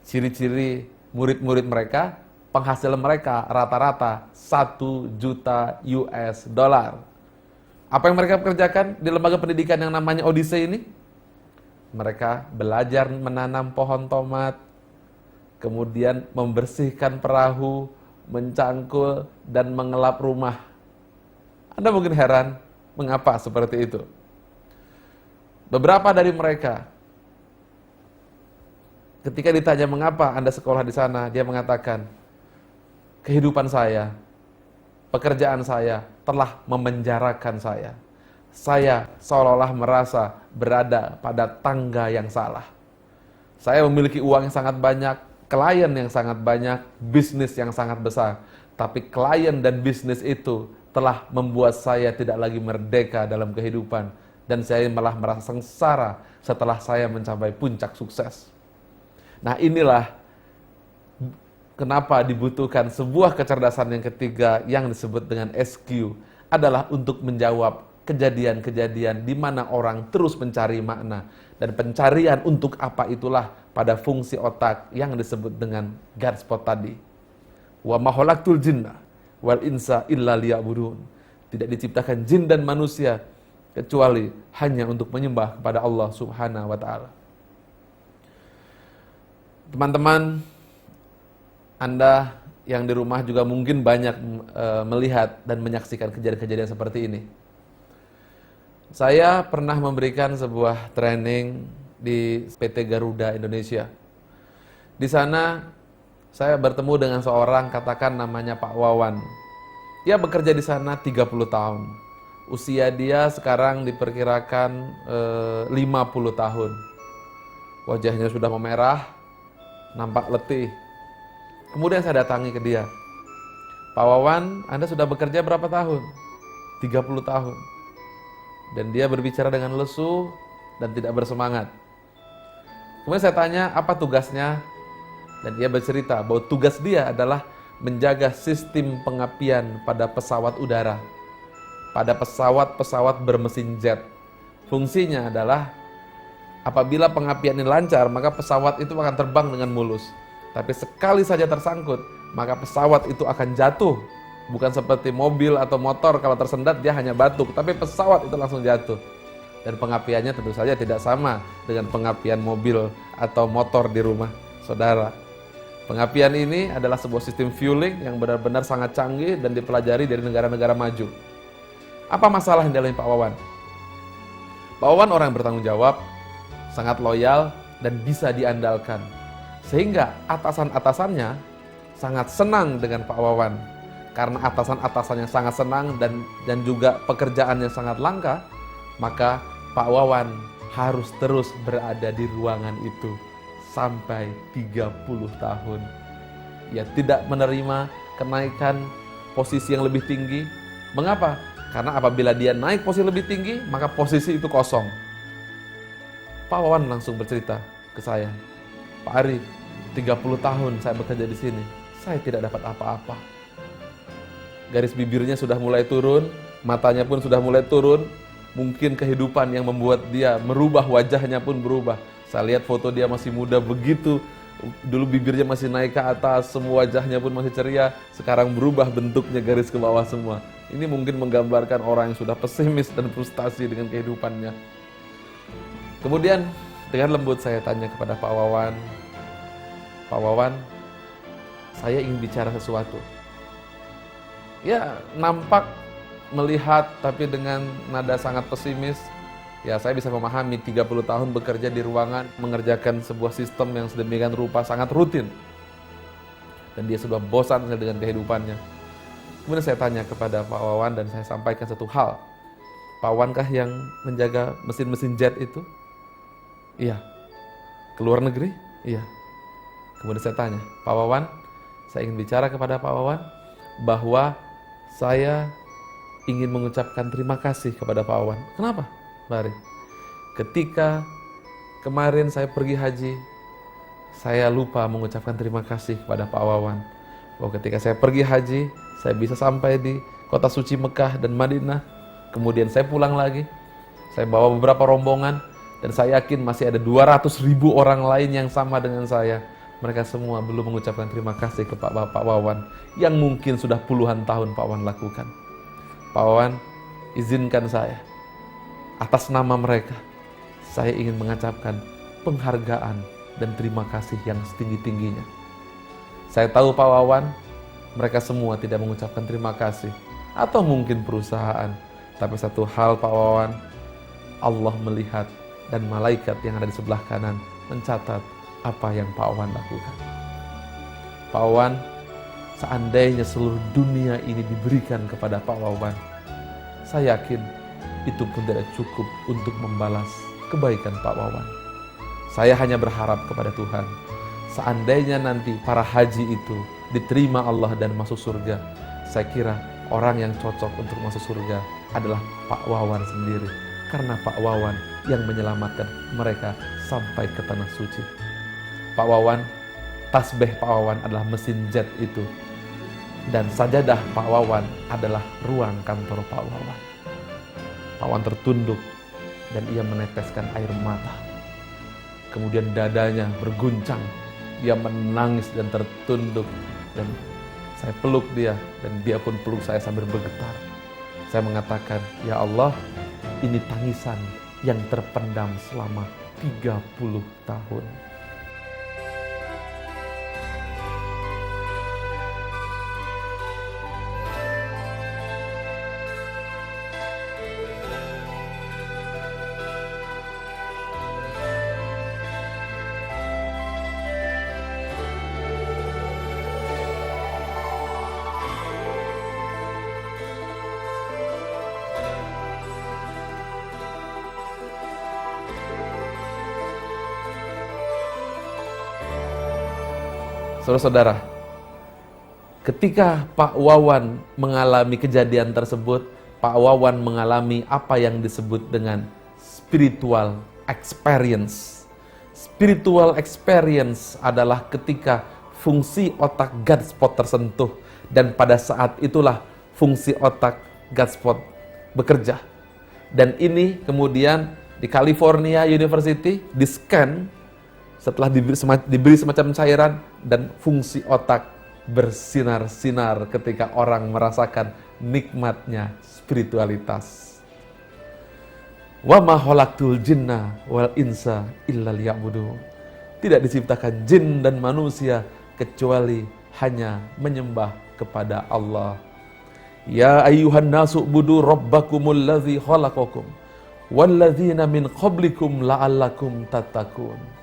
Ciri-ciri murid-murid mereka, penghasilan mereka rata-rata 1 juta US dollar. Apa yang mereka kerjakan di lembaga pendidikan yang namanya Odyssey ini? Mereka belajar menanam pohon tomat, kemudian membersihkan perahu, mencangkul, dan mengelap rumah. Anda mungkin heran, mengapa seperti itu? Beberapa dari mereka, ketika ditanya mengapa Anda sekolah di sana, dia mengatakan, kehidupan saya, pekerjaan saya telah memenjarakan saya. Saya seolah-olah merasa berada pada tangga yang salah. Saya memiliki uang yang sangat banyak, klien yang sangat banyak, bisnis yang sangat besar. Tapi klien dan bisnis itu telah membuat saya tidak lagi merdeka dalam kehidupan. Dan saya malah merasa sengsara setelah saya mencapai puncak sukses. Nah, inilah kenapa dibutuhkan sebuah kecerdasan yang ketiga yang disebut dengan SQ, adalah untuk menjawab kejadian-kejadian di mana orang terus mencari makna. Dan pencarian untuk apa itulah pada fungsi otak yang disebut dengan God spot tadi. Wa ma khalaqtul jinna wal insa illa liya'budun. Tidak diciptakan jin dan manusia kecuali hanya untuk menyembah kepada Allah Subhanahu wa taala. Teman-teman, Anda yang di rumah juga mungkin banyak melihat dan menyaksikan kejadian-kejadian seperti ini. Saya pernah memberikan sebuah training di PT Garuda Indonesia. Di sana saya bertemu dengan seorang, katakan namanya Pak Wawan. Dia bekerja di sana 30 tahun. Usia dia sekarang diperkirakan 50 tahun. Wajahnya sudah memerah, nampak letih. Kemudian saya datangi ke dia. Pak Wawan, Anda sudah bekerja berapa tahun? 30 tahun. Dan dia berbicara dengan lesu dan tidak bersemangat. Kemudian saya tanya, apa tugasnya? Dan dia bercerita bahwa tugas dia adalah menjaga sistem pengapian pada pesawat udara. Pada pesawat-pesawat bermesin jet. Fungsinya adalah apabila pengapian ini lancar, maka pesawat itu akan terbang dengan mulus. Tapi sekali saja tersangkut, maka pesawat itu akan jatuh. Bukan seperti mobil atau motor, kalau tersendat dia hanya batuk, tapi pesawat itu langsung jatuh. Dan pengapiannya tentu saja tidak sama dengan pengapian mobil atau motor di rumah saudara. Pengapian ini adalah sebuah sistem fueling yang benar-benar sangat canggih dan dipelajari dari negara-negara maju. Apa masalah yang dialami Pak Wawan? Pak Wawan orang yang bertanggung jawab, sangat loyal, dan bisa diandalkan. Sehingga atasan-atasannya sangat senang dengan Pak Wawan. Karena atasan-atasannya sangat senang dan juga pekerjaannya sangat langka, maka Pak Wawan harus terus berada di ruangan itu sampai 30 tahun. Ia tidak menerima kenaikan posisi yang lebih tinggi. Mengapa? Karena apabila dia naik posisi lebih tinggi, maka posisi itu kosong. Pak Wawan langsung bercerita ke saya, Pak Ari, 30 tahun saya bekerja di sini, saya tidak dapat apa-apa. Garis bibirnya sudah mulai turun, matanya pun sudah mulai turun. Mungkin kehidupan yang membuat dia merubah, wajahnya pun berubah. Saya lihat foto dia masih muda begitu, dulu bibirnya masih naik ke atas, semua wajahnya pun masih ceria. Sekarang berubah bentuknya, garis ke bawah semua. Ini mungkin menggambarkan orang yang sudah pesimis dan frustasi dengan kehidupannya. Kemudian dengan lembut saya tanya kepada Pak Wawan, Pak Wawan, saya ingin bicara sesuatu. Ya, nampak melihat tapi dengan nada sangat pesimis. Ya, saya bisa memahami 30 tahun bekerja di ruangan, mengerjakan sebuah sistem yang sedemikian rupa sangat rutin. Dan dia sudah bosan dengan kehidupannya. Kemudian saya tanya kepada Pak Wawan dan saya sampaikan satu hal. Pak Wawankah yang menjaga mesin-mesin jet itu? Iya. Ke luar negeri? Iya. Kemudian saya tanya, Pak Wawan, saya ingin bicara kepada Pak Wawan bahwa saya ingin mengucapkan terima kasih kepada Pak Wawan. Kenapa, Mbak Ari? Ketika kemarin saya pergi haji, saya lupa mengucapkan terima kasih kepada Pak Wawan. bahwa ketika saya pergi haji, saya bisa sampai di kota suci Mekah dan Madinah. Kemudian saya pulang lagi, saya bawa beberapa rombongan, dan saya yakin masih ada 200.000 orang lain yang sama dengan saya. Mereka semua belum mengucapkan terima kasih ke Pak Wawan, yang mungkin sudah puluhan tahun Pak Wawan lakukan. Pak Wawan, izinkan saya, atas nama mereka, saya ingin mengucapkan penghargaan dan terima kasih yang setinggi-tingginya. Saya tahu Pak Wawan, mereka semua tidak mengucapkan terima kasih, atau mungkin perusahaan. Tapi satu hal Pak Wawan, Allah melihat dan malaikat yang ada di sebelah kanan mencatat apa yang Pak Wawan lakukan. Pak Wawan, seandainya seluruh dunia ini diberikan kepada Pak Wawan, saya yakin itu pun tidak cukup untuk membalas kebaikan Pak Wawan. Saya hanya berharap kepada Tuhan, seandainya nanti para haji itu diterima Allah dan masuk surga, saya kira orang yang cocok untuk masuk surga adalah Pak Wawan sendiri. Karena Pak Wawan yang menyelamatkan mereka sampai ke tanah suci. Pak Wawan, tasbih Pak Wawan adalah mesin jet itu. Dan sajadah Pak Wawan adalah ruang kantor Pak Wawan. Pak Wawan tertunduk dan ia meneteskan air mata. Kemudian dadanya berguncang. Dia menangis dan tertunduk. Dan saya peluk dia dan dia pun peluk saya sambil bergetar. Saya mengatakan, ya Allah, ini tangisan yang terpendam selama 30 tahun. Saudara-saudara, ketika Pak Wawan mengalami kejadian tersebut, Pak Wawan mengalami apa yang disebut dengan spiritual experience. Spiritual experience adalah ketika fungsi otak Godspot tersentuh, dan pada saat itulah fungsi otak Godspot bekerja. Dan ini kemudian di California University di-scan setelah diberi semacam cairan, dan fungsi otak bersinar-sinar ketika orang merasakan nikmatnya spiritualitas. Wa ma khalaqtul jinna wal insa illa liya'budun. Tidak diciptakan jin dan manusia kecuali hanya menyembah kepada Allah. Ya ayyuhan nasu budu rabbakumul ladzi khalaqakum wal ladzina min qablikum la'allakum tattaqun.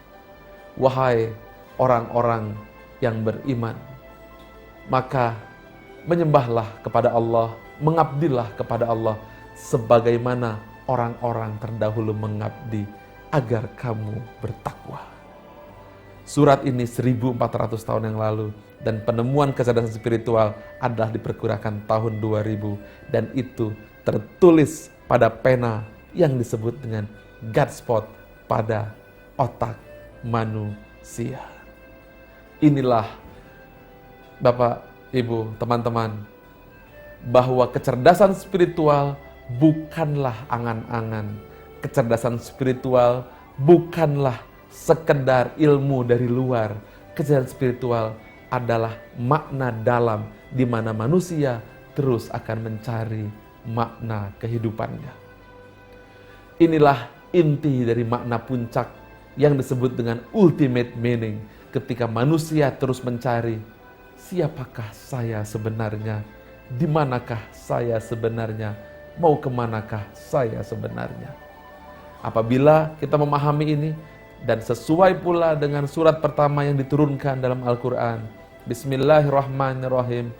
Wahai orang-orang yang beriman, maka menyembahlah kepada Allah, mengabdilah kepada Allah sebagaimana orang-orang terdahulu mengabdi, agar kamu bertakwa. Surat ini 1400 tahun yang lalu, dan penemuan kecerdasan spiritual adalah diperkirakan tahun 2000, dan itu tertulis pada pena yang disebut dengan Godspot pada otak manusia. Inilah Bapak, Ibu, teman-teman, bahwa kecerdasan spiritual bukanlah angan-angan. Kecerdasan spiritual bukanlah sekedar ilmu dari luar. Kecerdasan spiritual adalah makna dalam di mana manusia terus akan mencari makna kehidupannya. Inilah inti dari makna puncak yang disebut dengan ultimate meaning, ketika manusia terus mencari siapakah saya sebenarnya, di manakah saya sebenarnya, mau kemanakah saya sebenarnya. Apabila kita memahami ini, dan sesuai pula dengan surat pertama yang diturunkan dalam Al-Quran, Bismillahirrahmanirrahim,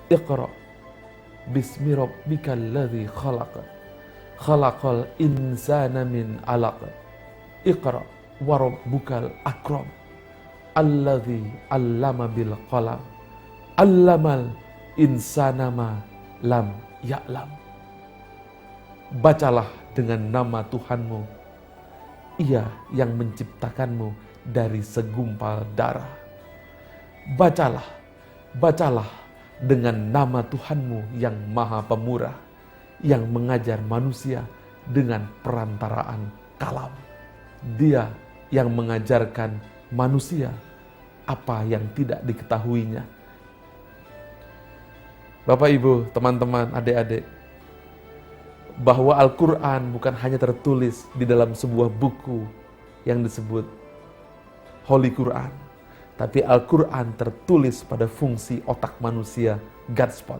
Iqra bismi rabbikal ladzi khalaq, khalaqal insana min alaq, Iqra wa rabbukal akram, alladzi allama bil qalam, allamal insana ma lam ya'lam. Bacalah dengan nama Tuhanmu, Ia yang menciptakanmu dari segumpal darah. Bacalah Bacalah dengan nama Tuhanmu yang Maha Pemurah, yang mengajar manusia dengan perantaraan kalam. Dia yang mengajarkan manusia apa yang tidak diketahuinya. Bapak, Ibu, teman-teman, adik-adik, bahwa Al-Quran bukan hanya tertulis di dalam sebuah buku yang disebut Holy Quran, tapi Al-Quran tertulis pada fungsi otak manusia, Godspot.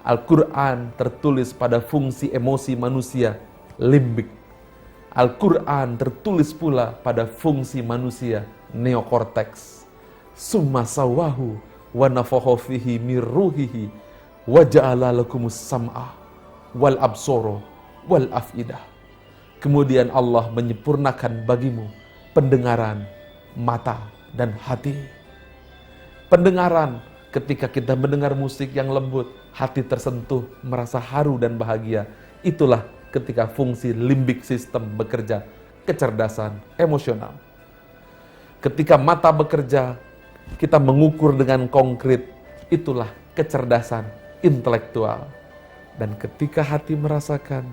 Al-Quran tertulis pada fungsi emosi manusia, limbik. Al-Quran tertulis pula pada fungsi manusia, neokorteks. Summa sawahu wa nafakha fihi min ruhihi wa ja'ala lakumus sam'a wal absara wal afidah. Kemudian Allah menyempurnakan bagimu pendengaran, mata, dan hati. Pendengaran, ketika kita mendengar musik yang lembut, hati tersentuh, merasa haru dan bahagia. Itulah ketika fungsi limbik sistem bekerja, kecerdasan emosional. Ketika mata bekerja, kita mengukur dengan konkret, itulah kecerdasan intelektual. Dan ketika hati merasakan,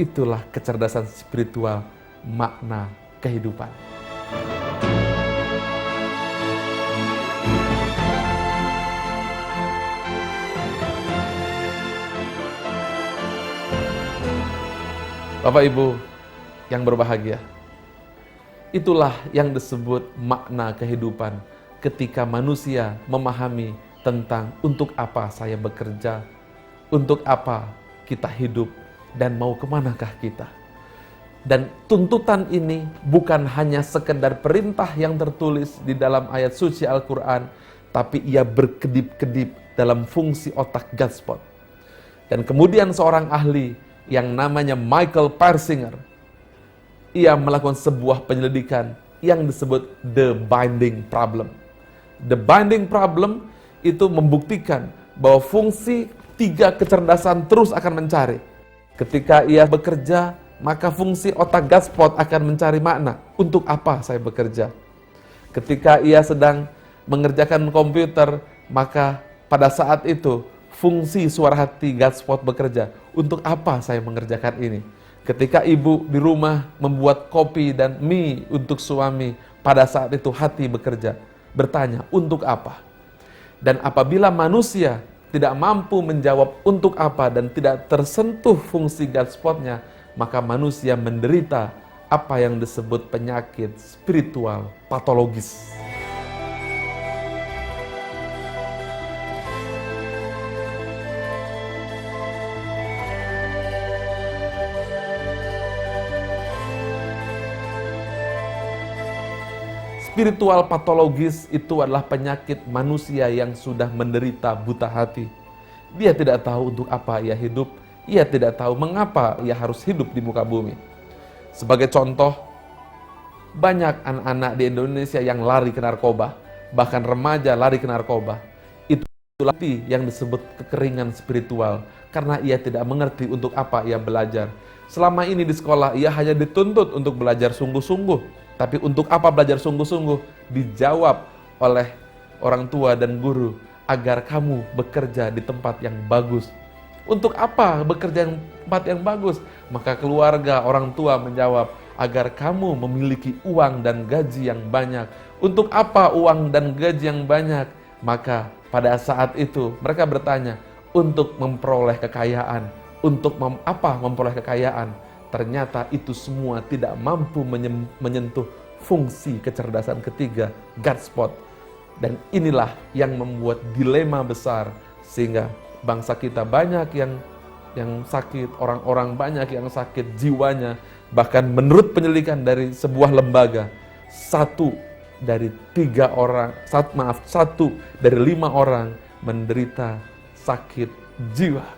itulah kecerdasan spiritual, makna kehidupan. Bapak Ibu yang berbahagia, itulah yang disebut makna kehidupan ketika manusia memahami tentang untuk apa saya bekerja, untuk apa kita hidup, dan mau kemanakah kita. Dan tuntutan ini bukan hanya sekedar perintah yang tertulis di dalam ayat suci Al-Quran, tapi ia berkedip-kedip dalam fungsi otak Godspot. Dan kemudian seorang ahli yang namanya Michael Persinger, ia melakukan sebuah penyelidikan yang disebut The Binding Problem. The Binding Problem itu membuktikan bahwa fungsi 3 kecerdasan terus akan mencari. Ketika ia bekerja, maka fungsi otak Godspot akan mencari makna. Untuk apa saya bekerja? Ketika ia sedang mengerjakan komputer, maka pada saat itu fungsi suara hati Godspot bekerja. Untuk apa saya mengerjakan ini? Ketika ibu di rumah membuat kopi dan mie untuk suami, pada saat itu hati bekerja, bertanya, untuk apa? Dan apabila manusia tidak mampu menjawab untuk apa dan tidak tersentuh fungsi Godspotnya, maka manusia menderita apa yang disebut penyakit spiritual patologis. Spiritual patologis itu adalah penyakit manusia yang sudah menderita buta hati. Dia tidak tahu untuk apa ia hidup, ia tidak tahu mengapa ia harus hidup di muka bumi. Sebagai contoh, banyak anak-anak di Indonesia yang lari ke narkoba, bahkan remaja lari ke narkoba. Itulah yang disebut kekeringan spiritual, karena ia tidak mengerti untuk apa ia belajar. Selama ini di sekolah, ia hanya dituntut untuk belajar sungguh-sungguh. Tapi untuk apa belajar sungguh-sungguh? Dijawab oleh orang tua dan guru, agar kamu bekerja di tempat yang bagus. Untuk apa bekerja di tempat yang bagus? Maka keluarga, orang tua menjawab, agar kamu memiliki uang dan gaji yang banyak. Untuk apa uang dan gaji yang banyak? Maka pada saat itu mereka bertanya, untuk memperoleh kekayaan. Untuk apa memperoleh kekayaan? Ternyata itu semua tidak mampu menyentuh fungsi kecerdasan ketiga, Godspot. Dan inilah yang membuat dilema besar, sehingga bangsa kita banyak yang sakit, orang-orang banyak yang sakit jiwanya. Bahkan menurut penyelidikan dari sebuah lembaga, 1 dari 5 orang menderita sakit jiwa.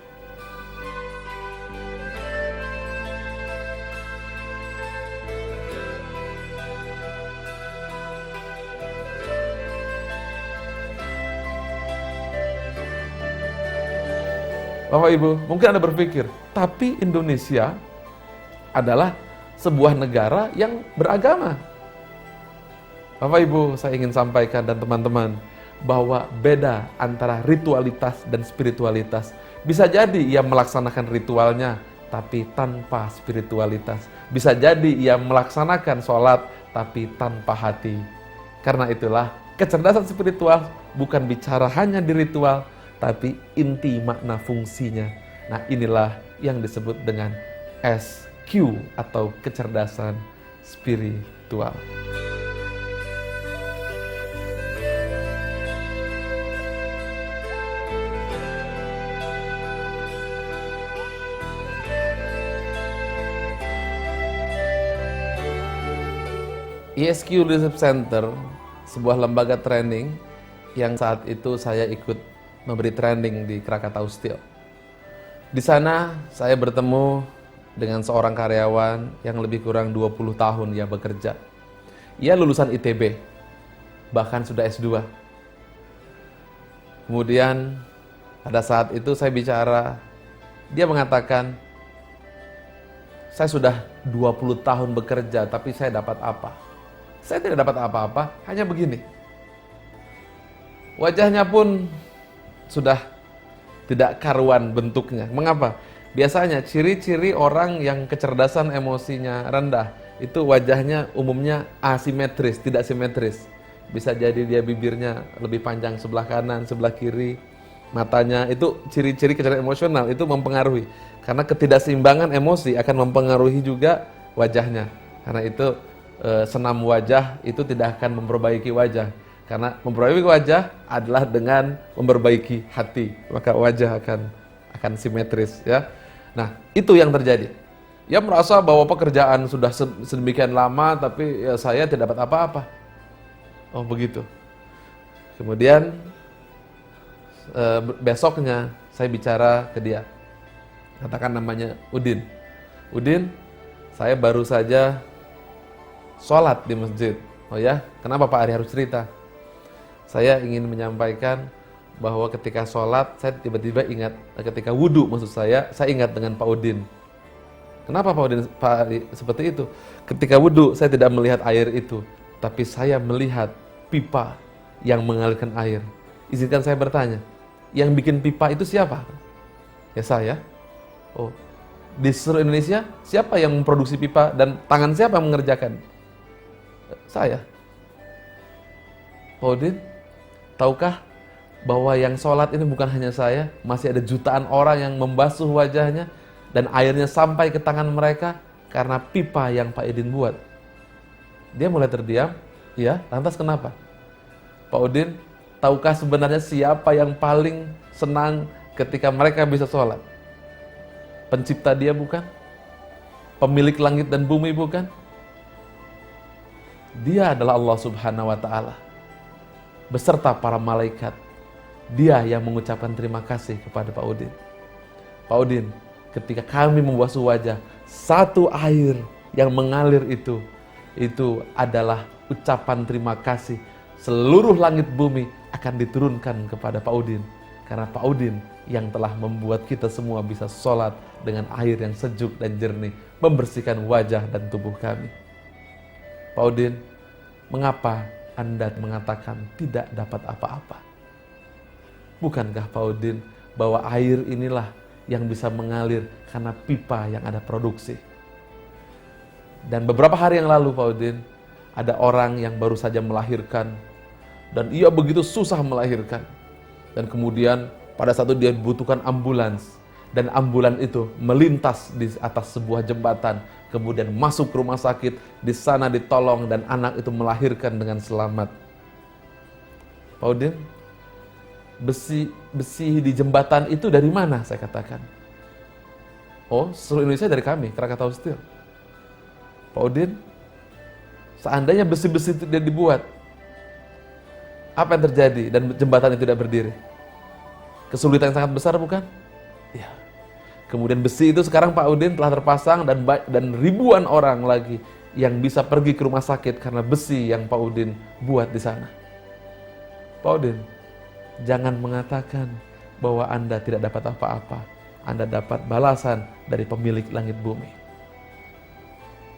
Bapak Ibu, mungkin Anda berpikir, tapi Indonesia adalah sebuah negara yang beragama. Bapak Ibu, saya ingin sampaikan dan teman-teman, bahwa beda antara ritualitas dan spiritualitas. Bisa jadi ia melaksanakan ritualnya, tapi tanpa spiritualitas. Bisa jadi ia melaksanakan sholat, tapi tanpa hati. Karena itulah, kecerdasan spiritual bukan bicara hanya di ritual, tapi inti makna fungsinya. Nah, inilah yang disebut dengan SQ atau kecerdasan spiritual. ESQ Leadership Center, sebuah lembaga training yang saat itu saya ikut memberi training di Krakatau Steel. Di sana saya bertemu dengan seorang karyawan yang lebih kurang 20 tahun ia bekerja. Ia lulusan ITB, bahkan sudah S2. Kemudian pada saat itu saya bicara, dia mengatakan, saya sudah 20 tahun bekerja tapi saya dapat apa? Saya tidak dapat apa-apa, hanya begini. Wajahnya pun sudah tidak karuan bentuknya. Mengapa? Biasanya ciri-ciri orang yang kecerdasan emosinya rendah, itu wajahnya umumnya asimetris, tidak simetris. Bisa jadi dia bibirnya lebih panjang sebelah kanan, sebelah kiri, matanya, itu ciri-ciri kecerdasan emosional, itu mempengaruhi. Karena ketidakseimbangan emosi akan mempengaruhi juga wajahnya. Karena itu senam wajah itu tidak akan memperbaiki wajah, karena memperbaiki wajah adalah dengan memperbaiki hati, maka wajah akan simetris, ya. Nah, itu yang terjadi. Ia merasa bahwa pekerjaan sudah sedemikian lama tapi ya saya tidak dapat apa-apa. Oh, begitu. Kemudian besoknya saya bicara ke dia, katakan namanya Udin. Udin, saya baru saja sholat di masjid. Oh ya, kenapa Pak Ari harus cerita? Saya ingin menyampaikan bahwa ketika sholat, saya tiba-tiba ingat, ketika wudhu maksud saya ingat dengan Pak Udin. Kenapa Pak Udin, Pak Ari seperti itu? Ketika wudhu, saya tidak melihat air itu, tapi saya melihat pipa yang mengalirkan air. Izinkan saya bertanya, yang bikin pipa itu siapa? Ya saya. Oh, di seluruh Indonesia, siapa yang memproduksi pipa dan tangan siapa yang mengerjakan? Saya. Pak Udin, tahukah bahwa yang sholat ini bukan hanya saya, masih ada jutaan orang yang membasuh wajahnya dan airnya sampai ke tangan mereka karena pipa yang Pak Udin buat. Dia mulai terdiam. Ya, lantas kenapa? Pak Udin, tahukah sebenarnya siapa yang paling senang ketika mereka bisa sholat? Pencipta dia bukan? Pemilik langit dan bumi bukan? Dia adalah Allah Subhanahu wa Ta'ala beserta para malaikat. Dia yang mengucapkan terima kasih kepada Pak Udin. Pak Udin, ketika kami membasuh wajah, satu air yang mengalir itu adalah ucapan terima kasih. Seluruh langit bumi akan diturunkan kepada Pak Udin, karena Pak Udin yang telah membuat kita semua bisa sholat dengan air yang sejuk dan jernih, membersihkan wajah dan tubuh kami. Pak Udin, mengapa Anda mengatakan tidak dapat apa-apa? Bukankah Pak Udin bahwa air inilah yang bisa mengalir karena pipa yang ada produksi? Dan beberapa hari yang lalu Pak Udin, ada orang yang baru saja melahirkan dan ia begitu susah melahirkan. Dan kemudian pada saat itu dia butuhkan ambulans. Dan ambulan itu melintas di atas sebuah jembatan, kemudian masuk ke rumah sakit, di sana ditolong dan anak itu melahirkan dengan selamat. Pak Udin, besi di jembatan itu dari mana? Saya katakan. Oh, seluruh Indonesia dari kami, Krakatau Steel. Pak Udin, seandainya besi-besi itu tidak dibuat, apa yang terjadi dan jembatan itu tidak berdiri? Kesulitan yang sangat besar bukan? Ya. Kemudian besi itu sekarang Pak Udin telah terpasang dan ribuan orang lagi yang bisa pergi ke rumah sakit karena besi yang Pak Udin buat di sana. Pak Udin, jangan mengatakan bahwa Anda tidak dapat apa-apa. Anda dapat balasan dari pemilik langit bumi.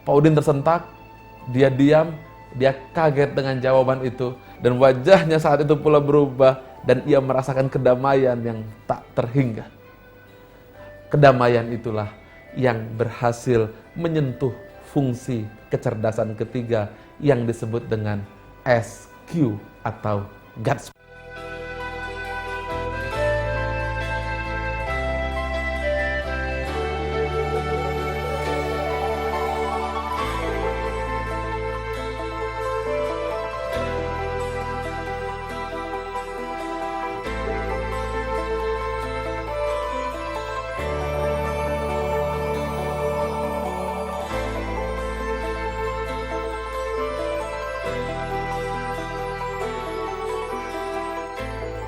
Pak Udin tersentak, dia diam, Dia kaget dengan jawaban itu, dan wajahnya saat itu pula berubah, dan ia merasakan kedamaian yang tak terhingga. Kedamaian itulah yang berhasil menyentuh fungsi kecerdasan ketiga yang disebut dengan SQ atau Guts.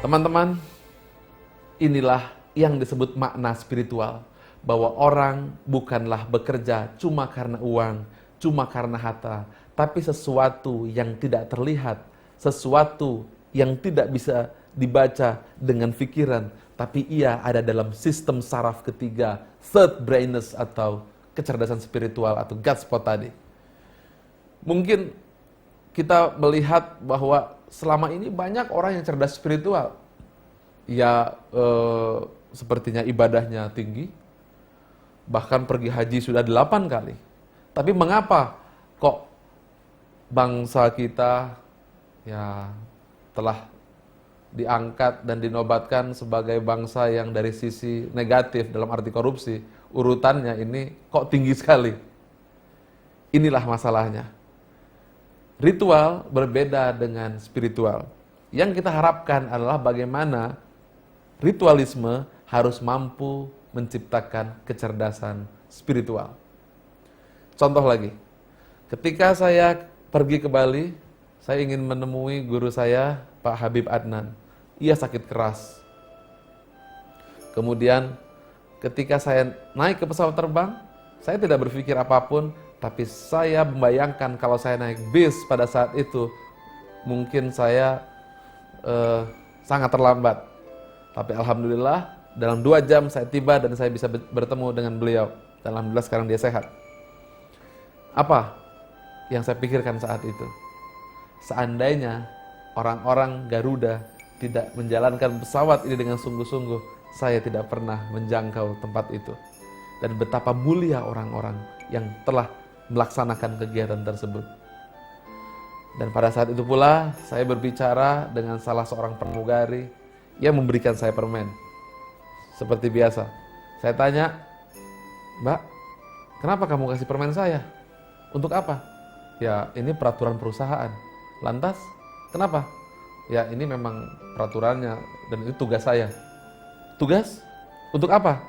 Teman-teman, inilah yang disebut makna spiritual, bahwa orang bukanlah bekerja cuma karena uang, cuma karena harta, tapi sesuatu yang tidak terlihat, sesuatu yang tidak bisa dibaca dengan pikiran, tapi ia ada dalam sistem saraf ketiga, third brainness atau kecerdasan spiritual atau God spot tadi. Mungkin kita melihat bahwa selama ini banyak orang yang cerdas spiritual. Ya sepertinya ibadahnya tinggi, bahkan pergi haji sudah 8 kali. Tapi mengapa kok bangsa kita ya telah diangkat dan dinobatkan sebagai bangsa yang dari sisi negatif dalam arti korupsi, urutannya ini kok tinggi sekali? Inilah masalahnya. Ritual berbeda dengan spiritual. Yang kita harapkan adalah bagaimana ritualisme harus mampu menciptakan kecerdasan spiritual. Contoh lagi, ketika saya pergi ke Bali, saya ingin menemui guru saya, Pak Habib Adnan. Ia sakit keras. Kemudian ketika saya naik ke pesawat terbang, saya tidak berpikir apapun, tapi saya membayangkan kalau saya naik bis pada saat itu, mungkin saya sangat terlambat. Tapi alhamdulillah, dalam 2 jam saya tiba dan saya bisa bertemu dengan beliau. Dan alhamdulillah sekarang dia sehat. Apa yang saya pikirkan saat itu? Seandainya orang-orang Garuda tidak menjalankan pesawat ini dengan sungguh-sungguh, saya tidak pernah menjangkau tempat itu. Dan betapa mulia orang-orang yang telah melaksanakan kegiatan tersebut. Dan pada saat itu pula saya berbicara dengan salah seorang pramugari yang memberikan saya permen. Seperti biasa, saya tanya, "Mbak, kenapa kamu kasih permen saya? Untuk apa?" "Ya, ini peraturan perusahaan." "Lantas, kenapa?" "Ya, ini memang peraturannya dan itu tugas saya." "Tugas? Untuk apa?"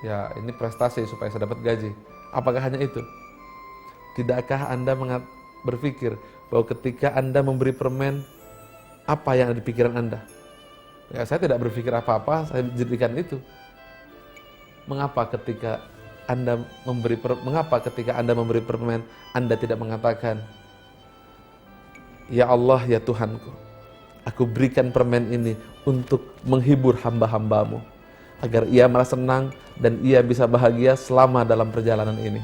"Ya, ini prestasi supaya saya dapat gaji." "Apakah hanya itu?" Tidakkah Anda berpikir bahwa ketika Anda memberi permen, apa yang ada di pikiran Anda? Ya, saya tidak berpikir apa-apa, saya jadikan itu. Mengapa ketika Anda memberi permen, Anda tidak mengatakan, "Ya Allah, ya Tuhanku, aku berikan permen ini untuk menghibur hamba-hambamu, agar ia merasa senang dan ia bisa bahagia selama dalam perjalanan ini.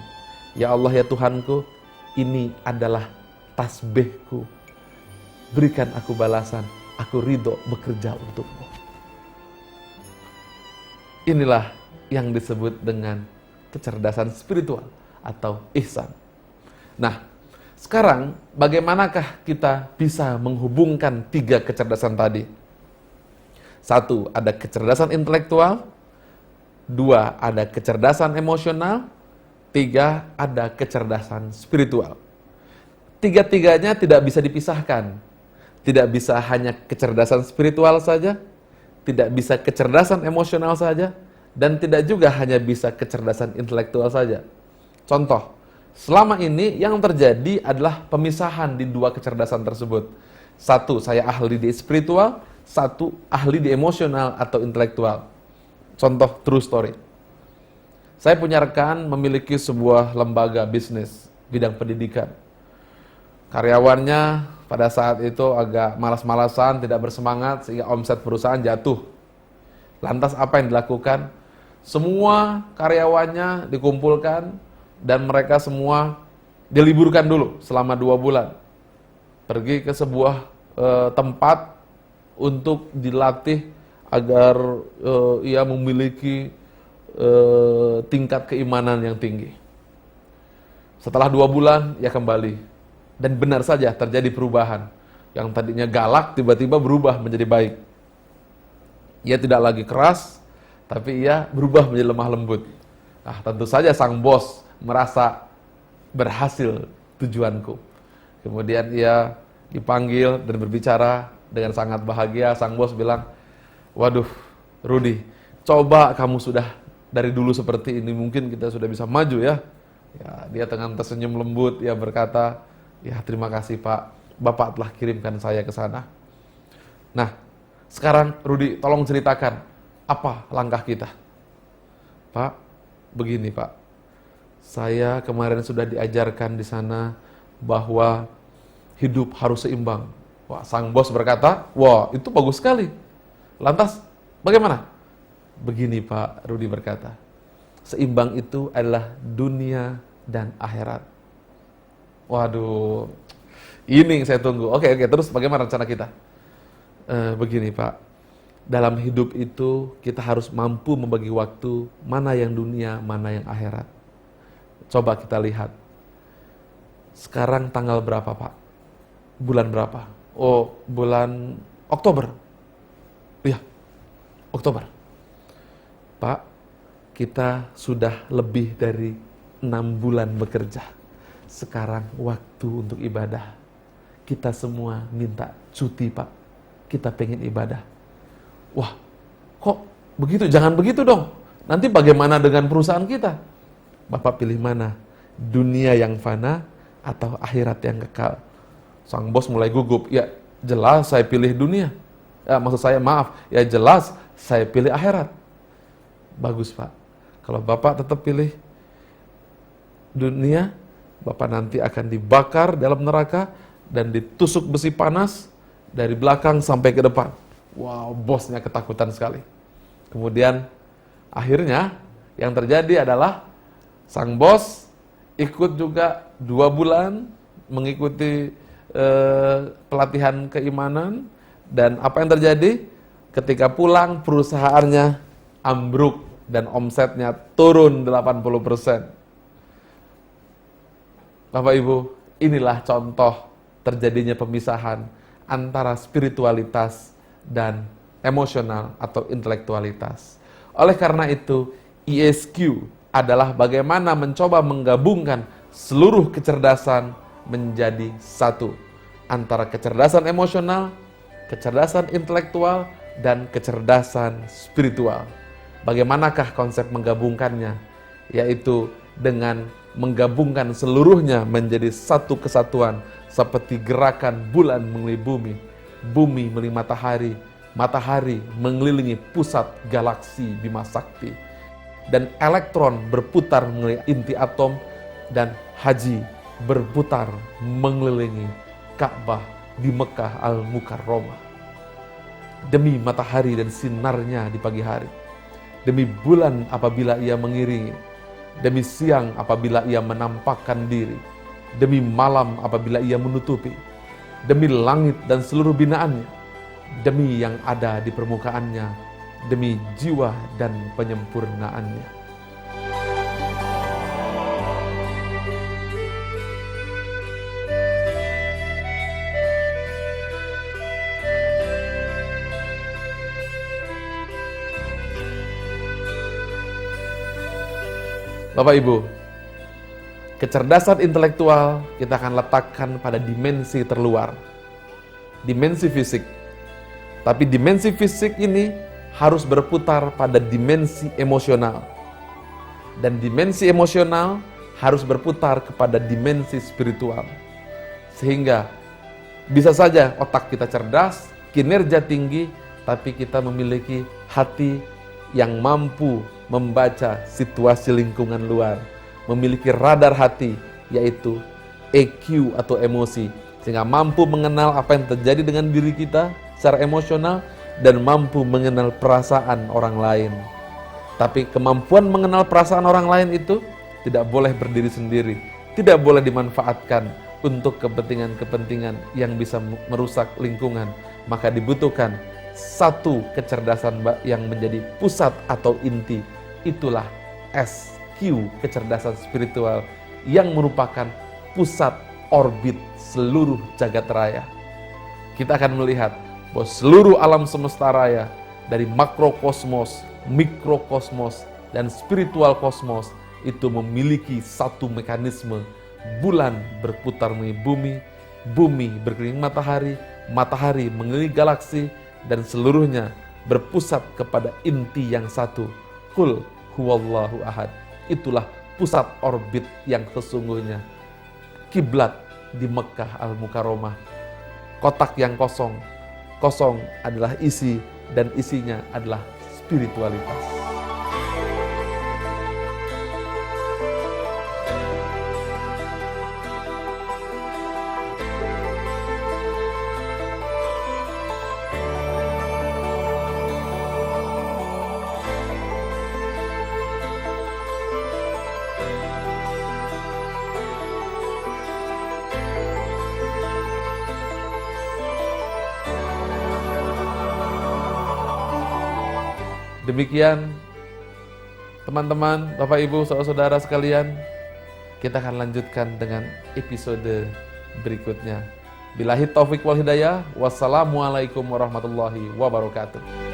Ya Allah, ya Tuhanku, ini adalah tasbihku. Berikan aku balasan, aku ridho bekerja untukmu." Inilah yang disebut dengan kecerdasan spiritual atau ihsan. Nah, sekarang bagaimanakah kita bisa menghubungkan 3 kecerdasan tadi? 1, ada kecerdasan intelektual. 2, ada kecerdasan emosional. 3, ada kecerdasan spiritual. 3-tiganya tidak bisa dipisahkan. Tidak bisa hanya kecerdasan spiritual saja, tidak bisa kecerdasan emosional saja, dan tidak juga hanya bisa kecerdasan intelektual saja. Contoh, selama ini yang terjadi adalah pemisahan di 2 kecerdasan tersebut. 1, saya ahli di spiritual, 1, ahli di emosional atau intelektual. Contoh true story. Saya punya rekan memiliki sebuah lembaga bisnis bidang pendidikan. Karyawannya pada saat itu agak malas-malasan, tidak bersemangat, sehingga omset perusahaan jatuh. Lantas apa yang dilakukan? Semua karyawannya dikumpulkan dan mereka semua diliburkan dulu selama 2 bulan. pergi ke sebuah tempat untuk dilatih agar ia memiliki tingkat keimanan yang tinggi. Setelah 2 bulan, ia kembali. Dan benar saja terjadi perubahan. Yang tadinya galak, tiba-tiba berubah menjadi baik. Ia tidak lagi keras, tapi ia berubah menjadi lemah lembut. Nah, tentu saja sang bos merasa berhasil tujuanku. Kemudian ia dipanggil dan berbicara dengan sangat bahagia. Sang bos bilang, waduh Rudi, coba kamu sudah dari dulu seperti ini, mungkin kita sudah bisa maju ya. Ya, dia dengan tersenyum lembut, ia berkata, ya terima kasih Pak, Bapak telah kirimkan saya ke sana. Nah, sekarang Rudi tolong ceritakan, apa langkah kita? Pak, begini Pak, saya kemarin sudah diajarkan di sana bahwa hidup harus seimbang. Wah, sang bos berkata, wah itu bagus sekali. Lantas, bagaimana? Begini Pak, Rudi berkata, seimbang itu adalah dunia dan akhirat. Waduh, ini yang saya tunggu. Oke, terus bagaimana rencana kita? Begini Pak, dalam hidup itu kita harus mampu membagi waktu, mana yang dunia, mana yang akhirat. Coba kita lihat. Sekarang tanggal berapa Pak? Bulan berapa? Oh, bulan Oktober. Iya, Oktober. Pak, kita sudah lebih dari 6 bulan bekerja. Sekarang waktu untuk ibadah. Kita semua minta cuti Pak. Kita pengen ibadah. Wah, kok begitu? Jangan begitu dong. Nanti bagaimana dengan perusahaan kita? Bapak pilih mana? Dunia yang fana atau akhirat yang kekal? Sang bos mulai gugup. Ya jelas saya pilih dunia. Ya, maksud saya maaf. Ya jelas saya pilih akhirat. Bagus Pak. Kalau Bapak tetap pilih dunia, Bapak nanti akan dibakar dalam neraka dan ditusuk besi panas dari belakang sampai ke depan. Wow, bosnya ketakutan sekali. Kemudian akhirnya yang terjadi adalah sang bos ikut juga 2 bulan mengikuti pelatihan keimanan, dan apa yang terjadi? Ketika pulang perusahaannya ambruk dan omsetnya turun 80%. Bapak Ibu, inilah contoh terjadinya pemisahan antara spiritualitas dan emosional atau intelektualitas. Oleh karena itu, ESQ adalah bagaimana mencoba menggabungkan seluruh kecerdasan menjadi satu. Antara kecerdasan emosional, kecerdasan intelektual, dan kecerdasan spiritual. Bagaimanakah konsep menggabungkannya? Yaitu dengan menggabungkan seluruhnya menjadi satu kesatuan, seperti gerakan bulan mengelilingi bumi, bumi mengelilingi matahari, matahari mengelilingi pusat galaksi Bima Sakti, dan elektron berputar mengelilingi inti atom, dan haji berputar mengelilingi Ka'bah di Mekah Al-Mukarramah. Demi matahari dan sinarnya di pagi hari, demi bulan apabila ia mengiringi, demi siang apabila ia menampakkan diri, demi malam apabila ia menutupi, demi langit dan seluruh binaannya, demi yang ada di permukaannya, demi jiwa dan penyempurnaannya. Bapak Ibu, kecerdasan intelektual kita akan letakkan pada dimensi terluar, dimensi fisik. Tapi dimensi fisik ini harus berputar pada dimensi emosional. Dan dimensi emosional harus berputar kepada dimensi spiritual. Sehingga bisa saja otak kita cerdas, kinerja tinggi, tapi kita memiliki hati yang mampu membaca situasi lingkungan luar, memiliki radar hati, yaitu EQ atau emosi, sehingga mampu mengenal apa yang terjadi dengan diri kita secara emosional dan mampu mengenal perasaan orang lain. Tapi kemampuan mengenal perasaan orang lain itu tidak boleh berdiri sendiri, tidak boleh dimanfaatkan, untuk kepentingan-kepentingan yang bisa merusak lingkungan, maka dibutuhkan satu kecerdasan yang menjadi pusat atau inti. Itulah SQ, kecerdasan spiritual, yang merupakan pusat orbit seluruh jagat raya. Kita akan melihat bahwa seluruh alam semesta raya, dari makrokosmos, mikrokosmos, dan spiritual kosmos, itu memiliki satu mekanisme. Bulan berputar mengelilingi bumi, bumi berkeliling matahari, matahari mengelilingi galaksi, dan seluruhnya berpusat kepada inti yang satu. Qul huwallahu ahad. Itulah pusat orbit yang sesungguhnya. Kiblat di Mekah Al-Mukarramah. Kotak yang kosong. Kosong adalah isi, dan isinya adalah spiritualitas. Demikian teman-teman, Bapak Ibu, saudara-saudara sekalian, kita akan lanjutkan dengan episode berikutnya. Billahi taufik wal hidayah. Wassalamualaikum warahmatullahi wabarakatuh.